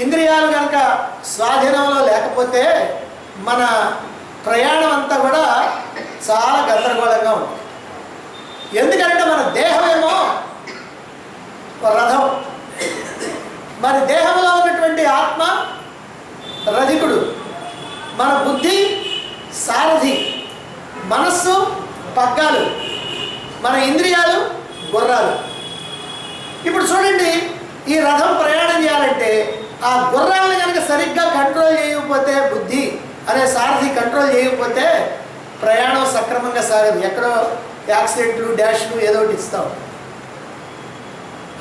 ఇంద్రియాలు కనుక స్వాధీనంలో లేకపోతే మన ప్రయాణం అంతా కూడా చాలా గందరగోళంగా ఉంటుంది. ఎందుకంటే మన దేహమేమో రథం, మరి దేహంలో ఉన్నటువంటి ఆత్మ రధికుడు, మన బుద్ధి సారథి, మనస్సు పగ్గాలు, మన ఇంద్రియాలు గుర్రాలు. ఇప్పుడు చూడండి, ఈ రథం ప్రయాణం చేయాలంటే ఆ గుర్రాలను కనుక సరిగ్గా కంట్రోల్ చేయకపోతే, బుద్ధి అనే సారథి కంట్రోల్ చేయకపోతే ప్రయాణం సక్రమంగా సాగదు. ఎక్కడో యాక్సిడెంట్లు, డాష్లు ఏదో ఒకటి ఇస్తాం.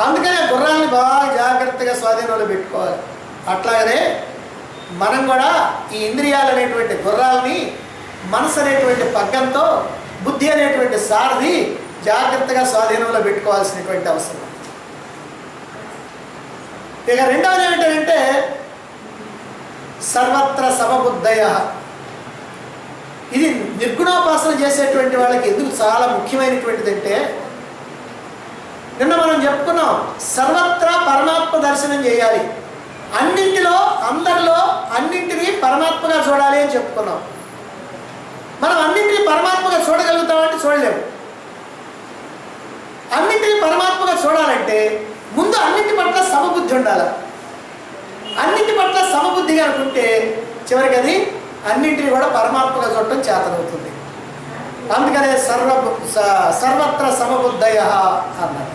అందుకని ఆ గుర్రాలను బాగా జాగ్రత్తగా స్వాధీనంలో పెట్టుకోవాలి. అట్లాగనే మనం కూడా ఈ ఇంద్రియాలు అనేటువంటి గుర్రాలని మనసు అనేటువంటి పగ్గంతో, బుద్ధి అనేటువంటి సారథి జాగ్రత్తగా స్వాధీనంలో పెట్టుకోవాల్సినటువంటి అవసరం. ఇక రెండవది ఏమిటంటే సర్వత్ర సమబుద్ధయ. ఇది నిర్గుణోపాసన చేసేటువంటి వాళ్ళకి ఎందుకు చాలా ముఖ్యమైనటువంటిది అంటే, నిన్న మనం చెప్పుకున్నాం, సర్వత్రా పరమాత్మ దర్శనం చేయాలి. అన్నింటిలో, అందరిలో అన్నింటినీ పరమాత్మగా చూడాలి అని చెప్పుకున్నాం. మనం అన్నింటినీ పరమాత్మగా చూడగలుగుతామంటే చూడలేము. అన్నింటినీ పరమాత్మగా చూడాలంటే ముందు అన్నింటి పట్ల సమబుద్ధి ఉండాలి. అన్నింటి పట్ల సమబుద్ధిగా అనుకుంటే చివరికి అది అన్నింటినీ కూడా పరమాత్మగా చూడటం చేతనవుతుంది. అందుకనే సర్వత్ర సమబుద్ధయ అన్నారు.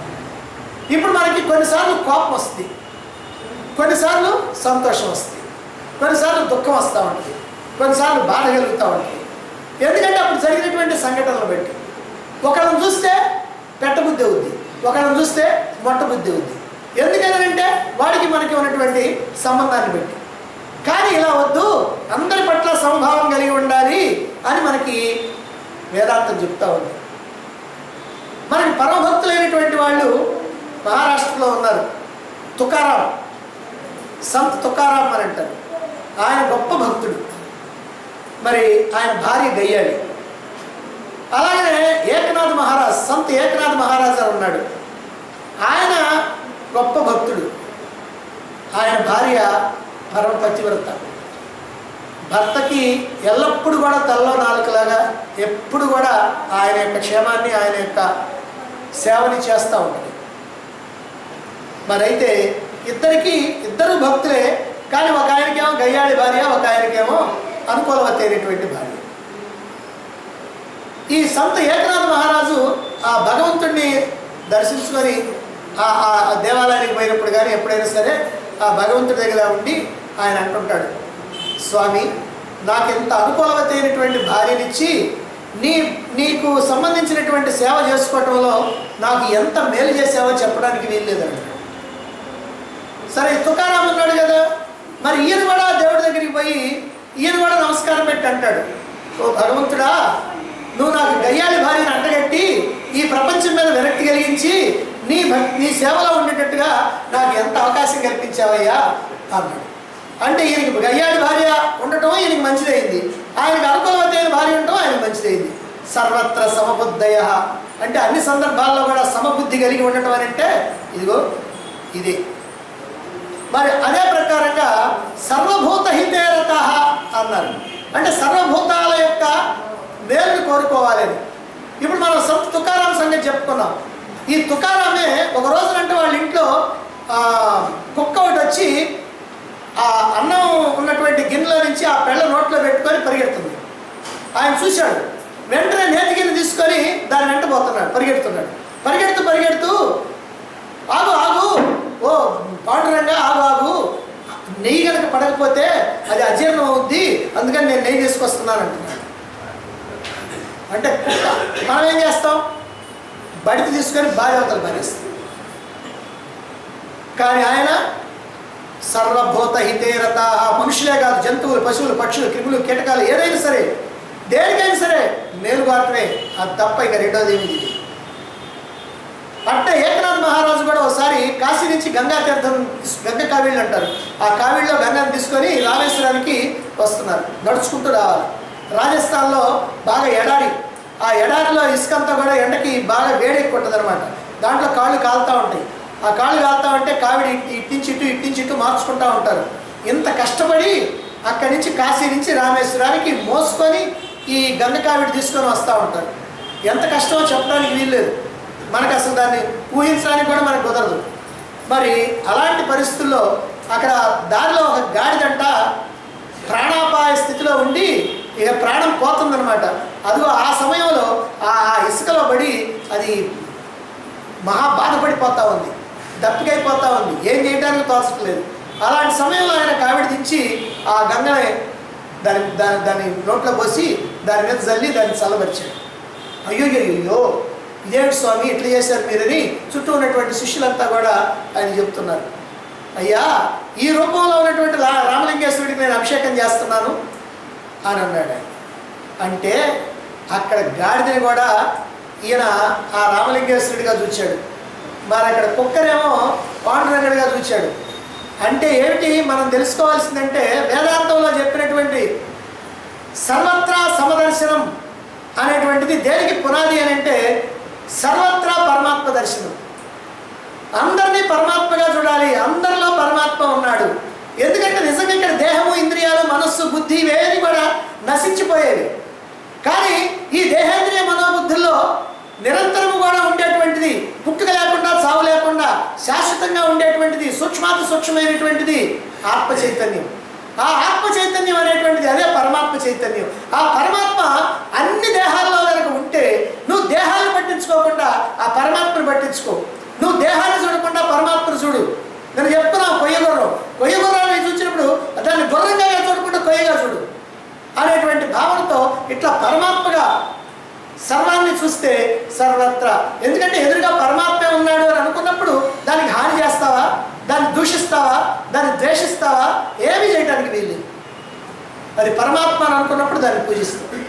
ఇప్పుడు మనకి కొన్నిసార్లు కోపం వస్తుంది, కొన్నిసార్లు సంతోషం వస్తుంది, కొన్నిసార్లు దుఃఖం వస్తూ ఉంటుంది, కొన్నిసార్లు బాధ కలుగుతూ ఉంటుంది. ఎందుకంటే అప్పుడు జరిగినటువంటి సంఘటనలు బట్టి. ఒకళ్ళని చూస్తే పెట్టబుద్ధి అవుద్ది, ఒకళ్ళని చూస్తే మొట్టబుద్ధి అవుద్ది. ఎందుకంటే వాడికి మనకి ఉన్నటువంటి సంబంధాన్ని బట్టి. కానీ ఇలా వద్దు, అందరి పట్ల సమభావం కలిగి ఉండాలి అని మనకి వేదాంతం చెప్తా ఉంది. మనకి పరమభక్తులైనటువంటి వాళ్ళు మహారాష్ట్రలో ఉన్నారు. తుకారాం, సంత్ తుకారాం అని అంటారు. ఆయన గొప్ప భక్తుడు. మరి ఆయన భార్య గయ్యాలి. అలాగనే ఏకనాథ్ మహారాజ్, సంత్ ఏకనాథ్ మహారాజ్ అని ఉన్నాడు. ఆయన గొప్ప భక్తుడు. ఆయన భార్య పరమ పతివ్రత. భర్తకి ఎల్లప్పుడూ కూడా తల్లో నాలుకలాగా ఎప్పుడు కూడా ఆయన యొక్క క్షేమాన్ని, ఆయన యొక్క సేవని చేస్తూ ఉంటుంది. మరైతే ఇద్దరు భక్తులే, కానీ ఒక ఆయనకేమో గయ్యాళి భార్య, ఒక ఆయనకేమో అనుకూలవతి అయినటువంటి భార్య. ఈ సంత ఏకనాథ మహారాజు ఆ భగవంతుడిని దర్శించుకొని ఆ దేవాలయానికి పోయినప్పుడు కానీ ఎప్పుడైనా సరే ఆ భగవంతుడి దగ్గర ఉండి ఆయన అంటుంటాడు, స్వామి నాకు ఎంత అనుకూలవతి అయినటువంటి భార్యనిచ్చి నీకు సంబంధించినటువంటి సేవ చేసుకోవటంలో నాకు ఎంత మేలు చేసావో చెప్పడానికి వీల్లేదండి. సరే తుకారాం ఉన్నాడు కదా, మరి ఈయన కూడా దేవుడి దగ్గరికి పోయి ఈయన కూడా నమస్కారం పెట్టి అంటాడు, ఓ భగవంతుడా, నువ్వు నాకు గయ్యాళి భార్యను అంటగట్టి ఈ ప్రపంచం మీద విరక్తి కలిగించి నీ సేవలో ఉండేటట్టుగా నాకు ఎంత అవకాశం కల్పించావయ్యా అన్నాడు. అంటే ఈయనకి గయ్యాళి భార్య ఉండటం ఈయనకి మంచిదైంది, ఆయనకు అనుకూలవతి అయిన భార్య ఉండటం ఆయనకు మంచిదైంది. సర్వత్ర సమబుద్ధయ అంటే అన్ని సందర్భాల్లో కూడా సమబుద్ధి కలిగి ఉండటం అని అంటే ఇదిగో ఇది. మరి అదే ప్రకారంగా సర్వభూత హితేరత అన్నారు, అంటే సర్వభూతాల యొక్క మేలుని కోరుకోవాలని. ఇప్పుడు మనం సంత తుకారాం సంగతి చెప్పుకున్నాం. ఈ తుకారామే ఒక రోజునంటే వాళ్ళ ఇంట్లో కుక్క ఒకటి వచ్చి ఆ అన్నం ఉన్నటువంటి గిన్నెలో నుంచి ఆ పెళ్ళ నోట్లో పెట్టుకొని పరిగెడుతుంది. ఆయన చూశాడు, వెంటనే నేతి గిన్నె తీసుకొని దాని వెంట పోతున్నాడు, పరిగెడుతూ ఆగు ఓ పాండురంగా ఆగు, నెయ్యి కనుక పడకపోతే అది అజీర్ణం అవుద్ది, అందుకని నేను నెయ్యి తీసుకొస్తున్నాను అంటున్నాడు. అంటే మనం ఏం చేస్తాం, బడికి తీసుకొని భార్య అవతల పారేస్తాం. కానీ ఆయన సర్వభూత హితేరత, మనుషులే కాదు జంతువులు, పశువులు, పక్షులు, క్రిములు, కీటకాలు ఏదైనా సరే దేనికైనా సరే మేలు మాత్రమే, అది తప్ప ఇక రెండోది ఏమిది. అంటే ఏకనాథ్ మహారాజు కూడా ఒకసారి కాశీ నుంచి గంగా తీర్థం, గంగ కావిళ్ళు అంటారు, ఆ కావిళ్ళలో గంగను తీసుకొని రామేశ్వరానికి వస్తున్నారు, నడుచుకుంటూ రావాలి. రాజస్థాన్లో బాగా ఎడారి, ఆ ఎడారిలో ఇసుకంతా కూడా ఎండకి బాగా వేడెక్కి ఉంటుంది అనమాట. దాంట్లో కాళ్ళు కాలుతూ ఉంటాయి. ఆ కాళ్ళు కాలుతూ ఉంటే కావిడి ఇట్టించిట్టు మార్చుకుంటూ ఉంటారు. ఇంత కష్టపడి అక్కడి నుంచి కాశీ నుంచి రామేశ్వరానికి మోసుకొని ఈ గంగ కావిడి తీసుకొని వస్తూ ఉంటారు. ఎంత కష్టమో చెప్పడానికి వీల్లేదు, మనకు అసలు దాన్ని ఊహించడానికి కూడా మనకు కుదరదు. మరి అలాంటి పరిస్థితుల్లో అక్కడ దారిలో ఒక గాడిదంట ప్రాణాపాయ స్థితిలో ఉండి ఇక ప్రాణం పోతుందనమాట. అదిగో ఆ సమయంలో ఆ ఇసుకలో పడి అది మహా బాధపడిపోతూ ఉంది, దప్పికైపోతూ ఉంది, ఏం చేయడానికి తోచట్లేదు. అలాంటి సమయంలో ఆయన కావిడి దించి ఆ గంగని దాని నోట్లో పోసి దాని మీద చల్లి దాన్ని చల్లబరిచాడు. అయ్యో ఇదేమిటి స్వామి ఇట్లా చేశారు మీరని చుట్టూ ఉన్నటువంటి శిష్యులంతా కూడా ఆయన చెప్తున్నారు. అయ్యా, ఈ రూపంలో ఉన్నటువంటి రామలింగేశ్వరుడికి నేను అభిషేకం చేస్తున్నాను అని అన్నాడు. అంటే అక్కడ గాడిదని కూడా ఈయన ఆ రామలింగేశ్వరుడిగా చూచాడు, మరి అక్కడ కుక్కరేమో పాండురంగడిగా చూచాడు. అంటే ఏమిటి మనం తెలుసుకోవాల్సిందంటే వేదాంతంలో చెప్పినటువంటి సర్వత్రా సమదర్శనం అనేటువంటిది దేనికి పునాది అని అంటే సర్వత్రా పరమాత్మ దర్శనం. అందరినీ పరమాత్మగా చూడాలి, అందరిలో పరమాత్మ ఉన్నాడు. ఎందుకంటే నిజంగా ఇక్కడ దేహము, ఇంద్రియాలు, మనస్సు, బుద్ధి ఇవేవి కూడా నశించిపోయేవి. కానీ ఈ దేహేంద్రియ మనోబుద్ధుల్లో నిరంతరము కూడా ఉండేటువంటిది, పుట్టుక లేకుండా చావు లేకుండా శాశ్వతంగా ఉండేటువంటిది, సూక్ష్మాతి సూక్ష్మమైనటువంటిది ఆత్మ చైతన్యం. ఆ ఆత్మ చైతన్యం అనేటువంటిది అదే పరమాత్మ చైతన్యం. ఆ పరమాత్మ అన్ని దేహాల్లో కనుక ఉంటే నువ్వు దేహాన్ని పట్టించుకోకుండా ఆ పరమాత్మను పట్టించుకో. నువ్వు దేహాన్ని చూడకుండా పరమాత్మను చూడు. నేను చెప్తున్నా, కొయ్యగుర్రాన్ని చూసినప్పుడు దాన్ని గుర్రంగా చూడకుండా కొయ్యగా చూడు అనేటువంటి భావనతో ఇట్లా పరమాత్మగా సర్వాన్ని చూస్తే సర్వత్రా. ఎందుకంటే ఎదురుగా పరమాత్మే ఉన్నాడు అని అనుకున్నప్పుడు దానికి హాని చేస్తావా, దాన్ని దూషిస్తావా, దాన్ని ద్వేషిస్తావా? ఏమీ చేయడానికి వీల్లేదు. అది పరమాత్మ అని అనుకున్నప్పుడు దాన్ని పూజిస్తావు,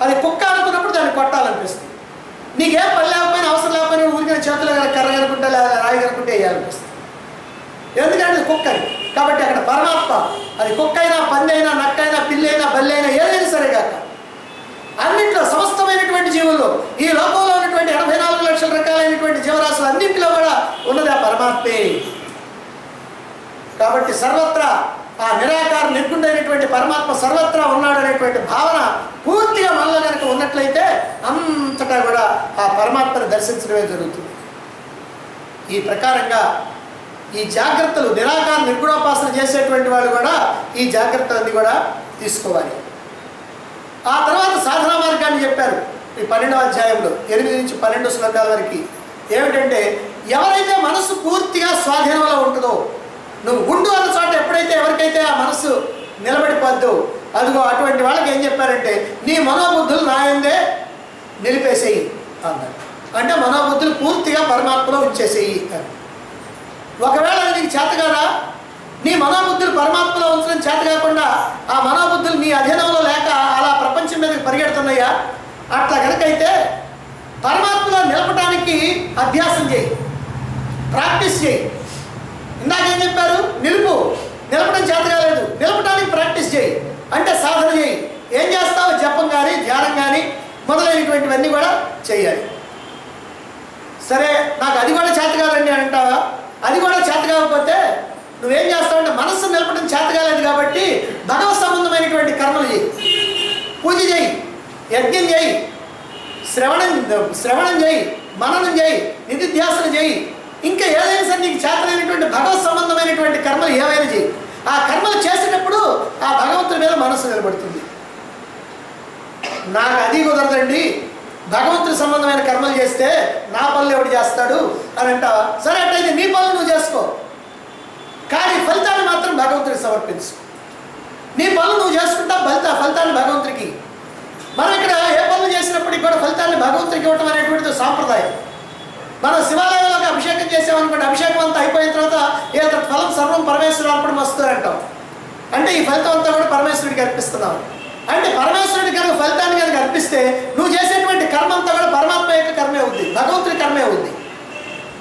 అది కుక్క అనుకున్నప్పుడు దాన్ని కొట్టాలనిపిస్తుంది. నీకేం పని లేకపోయినా అవసరం లేకపోయినా ఊరికిన చేతులు కర్ర కనుకుంటే రాయి కనుకుంటే వేయాలనిపిస్తుంది. ఎందుకంటే అది కుక్కని. కాబట్టి అక్కడ పరమాత్మ, అది కుక్క అయినా, పంది అయినా, నక్కైనా, పిల్లి అయినా, బల్లి అయినా, ఏదైనా సరే కాక అన్నింటిలో సమస్తమైనటువంటి జీవుల్లో ఈ లోకంలో ఉన్నటువంటి 84 లక్షల రకాలైనటువంటి జీవరాశులు అన్నింటిలో కూడా ఉన్నది ఆ పరమాత్మే. కాబట్టి సర్వత్రా ఆ నిరాకార నిర్గుణమైనటువంటి పరమాత్మ సర్వత్రా ఉన్నాడు అనేటువంటి భావన పూర్తిగా మనలో కనుక ఉన్నట్లయితే అంతటా కూడా ఆ పరమాత్మను దర్శించడమే జరుగుతుంది. ఈ ప్రకారంగా ఈ జాగ్రత్తలు నిరాకార నిర్గుణోపాసన చేసేటువంటి వాళ్ళు కూడా ఈ జాగ్రత్తలన్నీ కూడా తీసుకోవాలి. ఆ తర్వాత సాధనా మార్గాన్ని చెప్పారు ఈ 12వ అధ్యాయంలో 8 నుంచి 12 శ్లోకాల వరకు. ఏమిటంటే ఎవరైతే మనస్సు పూర్తిగా స్వాధీనంలో ఉంటుందో, నువ్వు ఉండు అన్న చోట ఎప్పుడైతే ఎవరికైతే ఆ మనస్సు నిలబడిపోద్దో అదిగో అటువంటి వాళ్ళకి ఏం చెప్పారంటే నీ మనోబుద్ధులు నాయందే నిలిపేసేయి అన్నారు. అంటే మనోబుద్ధులు పూర్తిగా పరమాత్మలో ఉంచేసేయి అని. ఒకవేళ అది నీకు చేత కాదా, నీ మనోబుద్ధులు పరమాత్మలో ఉంచడం చేత కాకుండా ఆ మనోబుద్ధులు నీ అధీనంలో లేక అలా ప్రపంచం మీదకి పరిగెడుతున్నాయా, అట్లా కనుకైతే పరమాత్మలో నిలపడానికి అభ్యాసం చేయి, ప్రాక్టీస్ చేయి. ఇందాకేం చెప్పారు, నిలపడం చేత కాలేదు, నిలపడానికి ప్రాక్టీస్ చేయి అంటే సాధన చేయి. ఏం చేస్తావు, జపం కానీ ధ్యానం కానీ మొదలైనటువంటివన్నీ కూడా చేయాలి. సరే నాకు అది కూడా చేత కాదండి అంటావా, అది కూడా చేత కాకపోతే నువ్వేం చేస్తావంటే మనస్సు నిలపడం చేత కాలేదు కాబట్టి భగవత్ సంబంధమైనటువంటి కర్మలు చేయి, పూజ చేయి, యజ్ఞం చేయి, శ్రవణం చేయి, మననం చేయి, నిధిధ్యాసన చేయి. ఇంకా ఏదైనా సరే నీకు చేతనైనటువంటి భగవత్ సంబంధమైనటువంటి కర్మలు ఏవైనా చేయి. ఆ కర్మలు చేసేటప్పుడు ఆ భగవంతుడి మీద మనస్సు నిలబడుతుంది. నాకు అది కుదరదండి, భగవంతుడి సంబంధమైన కర్మలు చేస్తే నా పనులు ఎవడు చేస్తాడు అని అంటావా, సరే అట్లయితే నీ పనులు నువ్వు చేసుకో, కానీ ఫలితాన్ని మాత్రం భగవంతుడికి సమర్పించు. నీ పనులు నువ్వు చేసుకుంటావు, ఫలితాన్ని భగవంతుడికి. మనం ఇక్కడ ఏ పనులు చేసినప్పటికీ కూడా ఫలితాన్ని భగవంతుడికి ఇవ్వటం అనేటువంటిది సాంప్రదాయం. మనం శివాలయంలోకి అభిషేకం చేసామనుకోండి, అభిషేకం అంతా అయిపోయిన తర్వాత ఏ ఫలం సర్వం పరమేశ్వరుడు అర్పణ వస్తుంది అంటాం. అంటే ఈ ఫలితం అంతా కూడా పరమేశ్వరుడికి అర్పిస్తున్నాం. అంటే పరమేశ్వరుడికి కనుక ఫలితాన్ని కనుక అర్పిస్తే నువ్వు చేసేటువంటి కర్మ అంతా కూడా పరమాత్మ యొక్క కర్మే అవుద్ది, భగవంతుడి కర్మే అవుద్ది.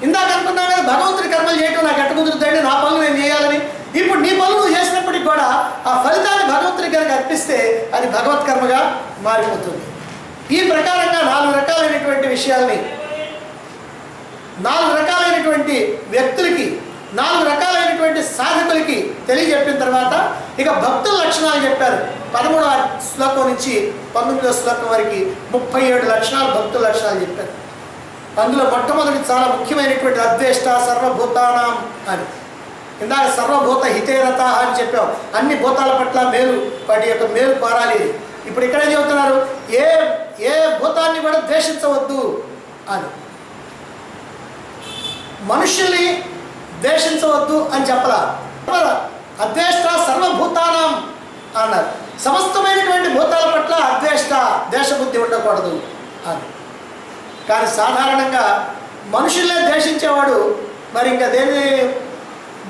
ఇందాక అనుకున్నావు కదా భగవంతుడి కర్మలు చేయటం నాకు ఎట్ట కుదురుతుందండి, నా పనులు నేను చేయాలని. ఇప్పుడు నీ పనులు నువ్వు చేసినప్పటికి కూడా ఆ ఫలితాన్ని భగవంతుడికి కనుక అర్పిస్తే అది భగవత్ కర్మగా మారిపోతుంది. ఈ ప్రకారంగా 4 రకాలైనటువంటి విషయాల్ని 4 రకాలైనటువంటి వ్యక్తులకి 4 రకాలైనటువంటి సాధకులకి తెలియజెప్పిన తర్వాత ఇక భక్తుల లక్షణాలు చెప్పారు. 13వ శ్లోకం నుంచి 19వ శ్లోకం వరకు 37 లక్షణాలు, భక్తుల లక్షణాలు చెప్పారు. అందులో మొట్టమొదటి చాలా ముఖ్యమైనటువంటి అద్వేష్ట సర్వభూతానాం అని. ఇందాక సర్వభూత హితేరత అని చెప్పాం, అన్ని భూతాల పట్ల మేలు, వాటి యొక్క మేలు కోరాలి. ఇప్పుడు ఇక్కడే చెబుతున్నారు ఏ భూతాన్ని కూడా ద్వేషించవద్దు అని. మనుషుల్ని ద్వేషించవద్దు అని చెప్పలా, అద్వేష్ట సర్వభూతానాం అన్నారు. సమస్తమైనటువంటి భూతాల పట్ల అద్వేష్ట ద్వేషబుద్ధి ఉండకూడదు అని. కానీ సాధారణంగా మనుషుల్నే ద్వేషించేవాడు మరి ఇంకా దేన్ని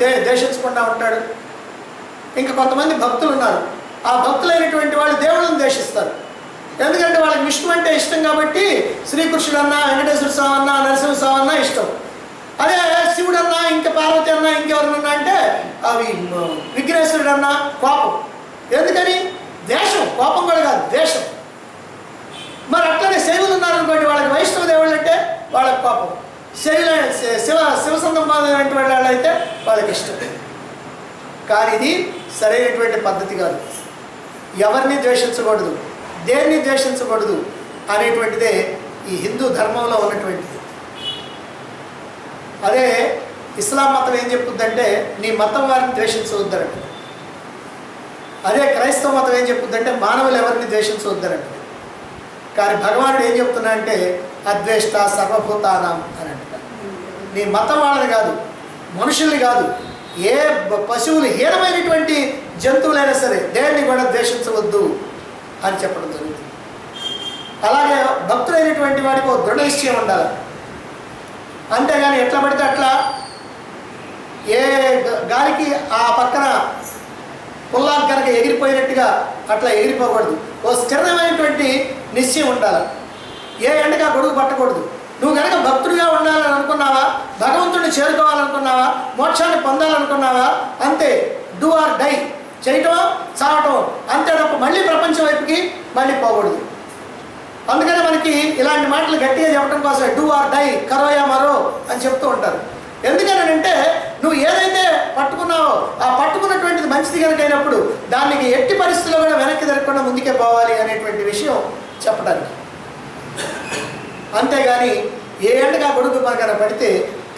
ద్వేషించకుండా ఉంటాడు. ఇంకా కొంతమంది భక్తులు ఉన్నారు, ఆ భక్తులైనటువంటి వాళ్ళు దేవుళ్ళని ద్వేషిస్తారు. ఎందుకంటే వాళ్ళకి విష్ణు అంటే ఇష్టం కాబట్టి శ్రీకృష్ణుడు అన్నా, వెంకటేశ్వర స్వామి అన్నా, నరసింహ స్వామి అన్నా ఇష్టం. అదే శివుడు అన్నా, ఇంకా పార్వతి అన్నా, ఇంకెవరన్నా అంటే అవి విఘ్నేశ్వరుడు అన్నా కోపం. ఎందుకని? ద్వేషం, కోపం కూడా కాదు, ద్వేషం. మరి అట్లనే శైవులు ఉన్నారనుకోండి, వాళ్ళకి వైష్ణవ దేవుళ్ళు అంటే వాళ్ళకి కోపం, శివ సంబంధమైనటువంటి వాళ్ళు అయితే వాళ్ళకి ఇష్టం. కానీ ఇది సరైనటువంటి పద్ధతి కాదు. ఎవరిని ద్వేషించకూడదు, దేన్ని ద్వేషించకూడదు అనేటువంటిదే ఈ హిందూ ధర్మంలో ఉన్నటువంటిది. అదే ఇస్లాం మతం ఏం చెప్పుద్దంటే నీ మతం వారిని ద్వేషించవద్దరంట. అదే క్రైస్తవ మతం ఏం చెప్పుద్దంటే మానవులు ఎవరిని ద్వేషించవద్దరంట. కానీ భగవానుడు ఏం చెప్తున్నా అంటే అద్వేష్ట సర్వభూతానాం అని అంటారు. నీ మతం వాళ్ళని కాదు, మనుషుల్ని కాదు, ఏ పశువులు హీనమైనటువంటి జంతువులైనా సరే దేన్ని కూడా ద్వేషించవద్దు అని చెప్పడం జరుగుతుంది. అలాగే భక్తులైనటువంటి వాడికి ఒక దృఢ నిశ్చయం ఉండాలి. అంతేగాని ఎట్లా పడితే అట్లా ఏ గాలికి ఆ పక్కన పుల్లాకు కనుక ఎగిరిపోయినట్టుగా అట్లా ఎగిరిపోకూడదు. ఓ స్థిరమైనటువంటి నిశ్చయం ఉండాలి. ఏ ఎండగా గొడుగు పట్టకూడదు. నువ్వు కనుక భక్తుడిగా ఉండాలని అనుకున్నావా, భగవంతుడిని చేరుకోవాలనుకున్నావా, మోక్షాన్ని పొందాలనుకున్నావా, అంతే, డూ ఆర్ డై, చేయటం చావటం అంతే తప్ప మళ్ళీ ప్రపంచం వైపుకి మళ్ళీ పోకూడదు. అందుకని మనకి ఇలాంటి మాటలు గట్టిగా చెప్పడం కోసం డూ ఆర్ డై, కరోయా మరో అని చెప్తూ ఉంటారు. ఎందుకనంటే నువ్వు ఏదైతే పట్టుకున్నావో ఆ పట్టుకున్నటువంటిది మంచిది కనుక అయినప్పుడు దానికి ఎట్టి పరిస్థితుల్లో కూడా వెనక్కి జరగకుండా ముందుకే పోవాలి అనేటువంటి విషయం చెప్పడానికి. అంతేగాని ఏ ఎండగా గొడుగు మనకన్నా పడితే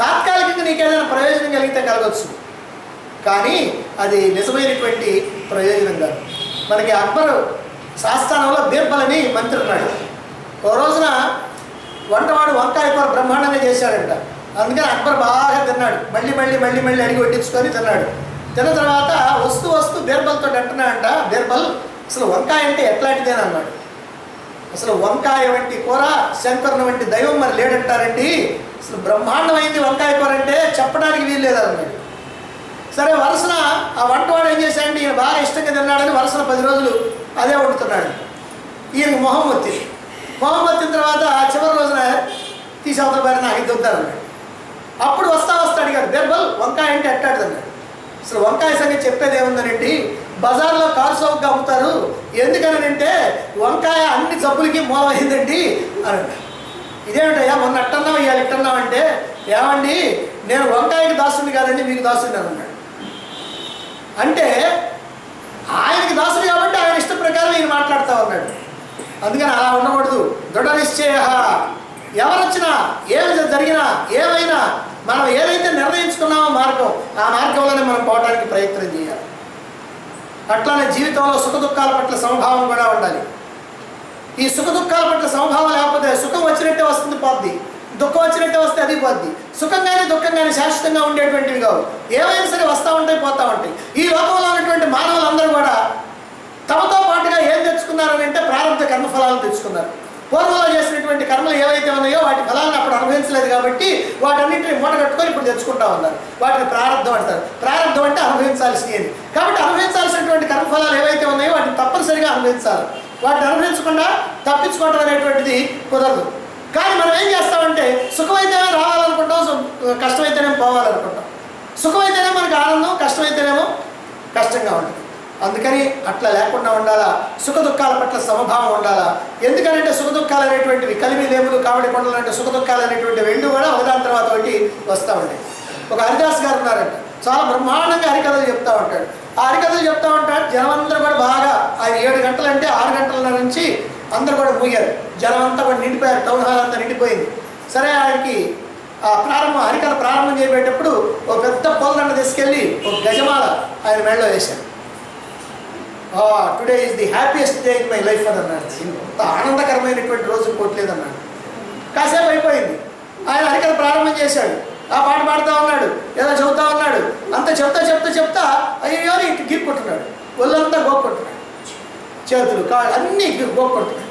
తాత్కాలికంగా నీకు ఏదైనా ప్రయోజనం కలిగితే కలగవచ్చు, కానీ అది నిజమైనటువంటి ప్రయోజనం కాదు. మనకి అక్బర్ శాస్థానంలో బీర్బల్ అని మంత్రి ఉన్నాడు. ఓ రోజున వంటవాడు వంకాయ కూర బ్రహ్మాండంగా చేశాడంట. అందుకని అక్బర్ బాగా తిన్నాడు, మళ్ళీ మళ్ళీ మళ్ళీ మళ్ళీ అడిగి వడ్డించుకొని తిన్నాడు. తిన్న తర్వాత వస్తూ బీర్బల్తో అంటున్నాడంట, బీర్బల్ అసలు వంకాయ అంటే ఎట్లాంటిదేనా అన్నాడు. అసలు వంకాయ వంటి కూర శంకరుని వంటి దైవం మరి లేడంటారండి, అసలు బ్రహ్మాండమైంది వంకాయ కూర అంటే చెప్పడానికి వీలు లేదన్నాడు. సరే వరుసన ఆ వంటవాడు ఏం చేశాడంటే ఈయన బాగా ఇష్టంగా తిన్నాడని వరుసన 10 రోజులు అదే వండుతున్నాడు. ఈయనకి మొహం వచ్చిన తర్వాత చివరి రోజున తీసి అవతల బారి నాకు ఇది వద్దారన్నాడు. అప్పుడు వస్తా అడిగాడు, బీర్బల్ వంకాయ అంటే ఎట్టాడుతున్నాడు. అసలు వంకాయ సంగతి చెప్పేది ఏముందనండి, బజార్లో కారు సౌకగా అమ్ముతారు, ఎందుకనంటే వంకాయ అన్ని జబ్బులకి మూలమైందండి అని. ఇదేమిటయ్యా మొన్న అట్టన్నావు ఇవాళ ఇట్టన్నావు అంటే, ఏమండి నేను వంకాయకి దాసుని కాదండి మీకు దాసుని అన్నాడు. అంటే ఆయనకి దాసుడు కాబట్టి ఆయన ఇష్ట ప్రకారం ఈయన మాట్లాడుతూ ఉన్నాడు. అందుకని అలా ఉండకూడదు. దృఢ నిశ్చయ, ఎవరొచ్చినా ఏమి జరిగినా ఏమైనా మనం ఏదైతే నిర్ణయించుకున్నామో మార్గం, ఆ మార్గంలోనే మనం పోవడానికి ప్రయత్నం చేయాలి. అట్లానే జీవితంలో సుఖ దుఃఖాల పట్ల సమభావం కూడా ఉండాలి. ఈ సుఖ దుఃఖాల పట్ల సమభావం లేకపోతే సుఖం వచ్చినట్టే వస్తుంది పోద్ది, దుఃఖం వచ్చినట్టే వస్తే అది పోద్ది. సుఖం కానీ దుఃఖం కానీ శాశ్వతంగా ఉండేటువంటివి కావు, ఏమైనా సరే వస్తూ ఉంటాయి పోతూ ఉంటాయి. ఈ లోకంలో ఉన్నటువంటి మానవులందరూ కూడా తమతో పాటుగా ఏం తెచ్చుకున్నారని అంటే ప్రారంభ కర్మఫలాలను తెచ్చుకున్నారు. పూర్వంలో చేసినటువంటి కర్మలు ఏవైతే ఉన్నాయో వాటి ఫలాలను అప్పుడు అనుభవించలేదు కాబట్టి వాటన్నింటినీ మూట కట్టుకొని ఇప్పుడు తెచ్చుకుంటా ఉన్నారు. వాటిని ప్రారంభం అంటారు. ప్రారంభం అంటే అనుభవించాల్సినది. కాబట్టి అనుభవించాల్సినటువంటి కర్మఫలాలు ఏవైతే ఉన్నాయో వాటిని తప్పనిసరిగా అనుభవించాలి. వాటిని అనుభవించకుండా తప్పించుకోవడం అనేటువంటిది కుదరదు. కానీ మనం ఏం చేస్తామంటే సుఖమైతేనే రావాలనుకుంటాం, కష్టమైతేనేమో పోవాలనుకుంటాం. సుఖమైతేనే మనకు ఆనందం, కష్టమైతేనేమో కష్టంగా ఉంటుంది. అందుకని అట్లా లేకుండా ఉండాలా, సుఖ దుఃఖాల పట్ల సమభావం ఉండాలా. ఎందుకంటే సుఖ దుఃఖాలు అనేటువంటివి కలిమి లేములు కావడి కొండలు అంటే సుఖ దుఃఖాలు అనేటువంటి రెండు కూడా ఒకదాని తర్వాత ఒకటి వస్తూ ఉంటాయి. ఒక హరిదాస్ గారు ఉన్నారంట, చాలా బ్రహ్మాండంగా హరికథలు చెప్తూ ఉంటాడు. ఆ హరికథలు చెప్తూ ఉంటాడు. జనం అందరూ కూడా బాగా ఆయన 7 గంటలు అంటే 6 గంటల నుంచి అందరూ కూడా మూగారు. జనం అంతా కూడా నిండిపోయారు, టౌన్ హాల్ అంతా నిండిపోయింది. సరే ఆయనకి హరికథ ప్రారంభం చేయబేటప్పుడు ఒక పెద్ద పూలదండ తీసుకెళ్ళి ఒక గజమాల ఆయన మెడలో వేశారు. Today is the happiest day in my life అని అన్నాడు. ఇంత ఆనందకరమైనటువంటి రోజు పోట్లేదన్నాడు. కాసేపు అయిపోయింది, ఆయన హరికథ ప్రారంభం చేశాడు. ఆ పాట పాడుతూ ఉన్నాడు, ఏదో చెబుతా ఉన్నాడు. అంత చెప్తా అయ్యో ఇటు గీక్కుంటున్నాడు, ఒళ్ళంతా గోక్కుంటున్నాడు, చేతులు కాళ్ళు అన్నీ గోక్కుంటున్నాడు.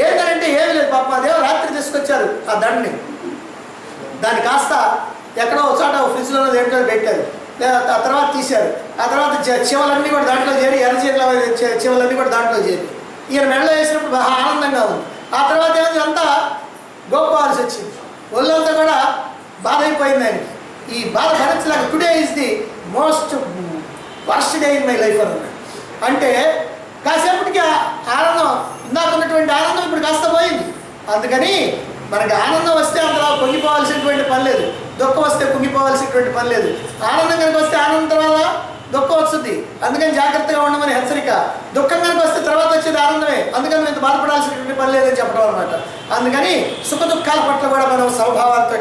ఏంటంటే ఏమి లేదు పాపం, అదేవో రాత్రి తీసుకొచ్చారు ఆ దండని. దాన్ని కాస్త ఎక్కడో ఒకసాట ఫ్రిడ్జ్లో దేంట్లో పెట్టారు. ఆ తర్వాత తీశారు. ఆ తర్వాత చివలన్నీ కూడా దాంట్లో చేరి, ఎర్రచీరల చివలన్నీ కూడా దాంట్లో చేరి ఈయన మెడలో వేసినప్పుడు బాగా ఆనందంగా ఉంది. ఆ తర్వాత ఏమైంది, అంతా గోపాల్సి వచ్చింది, ఒళ్ళంతా కూడా బాధ అయిపోయింది ఆయనకి. ఈ బాధ భరించలేక today is the most worst day in my life అన్నాడు. అంటే కాసేపటికి ఆనందం, ఇందాక ఉన్నటువంటి ఆనందం ఇప్పుడు కాస్త పోయింది. అందుకని మనకి ఆనందం వస్తే అందులో పొంగిపోవాల్సినటువంటి పని లేదు, దుఃఖం వస్తే పొంగిపోవాల్సినటువంటి పని లేదు. ఆనందం కనుక వస్తే ఆనందం తర్వాత దుఃఖం వస్తుంది, అందుకని జాగ్రత్తగా ఉండమని హెచ్చరిక. దుఃఖం కనుక వస్తే తర్వాత వచ్చేది ఆనందమే, అందుకని మేము బాధపడాల్సినటువంటి పని లేదని చెప్పడం అనమాట. అందుకని సుఖ దుఃఖాల పట్ల కూడా మనం స్వభావాలతో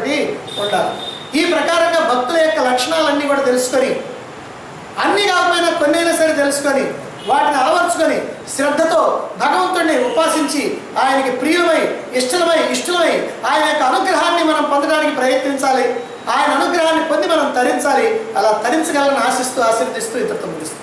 ఉండాలి. ఈ ప్రకారంగా భక్తుల యొక్క లక్షణాలన్నీ కూడా తెలుసుకొని, అన్నీ కాకపోయినా కొన్ని అయినా సరే తెలుసుకొని వాటిని అలవర్చుకొని శ్రద్ధతో భగవంతుడిని ఉపాసించి ఆయనకి ప్రియులమై ఇష్టలమై ఆయన యొక్క అనుగ్రహాన్ని మనం పొందడానికి ప్రయత్నించాలి. ఆయన అనుగ్రహాన్ని పొంది మనం తరించాలి. అలా తరించగలని ఆశిస్తూ ఆశీర్దిస్తూ ఇతరుతో ముగిస్తాం.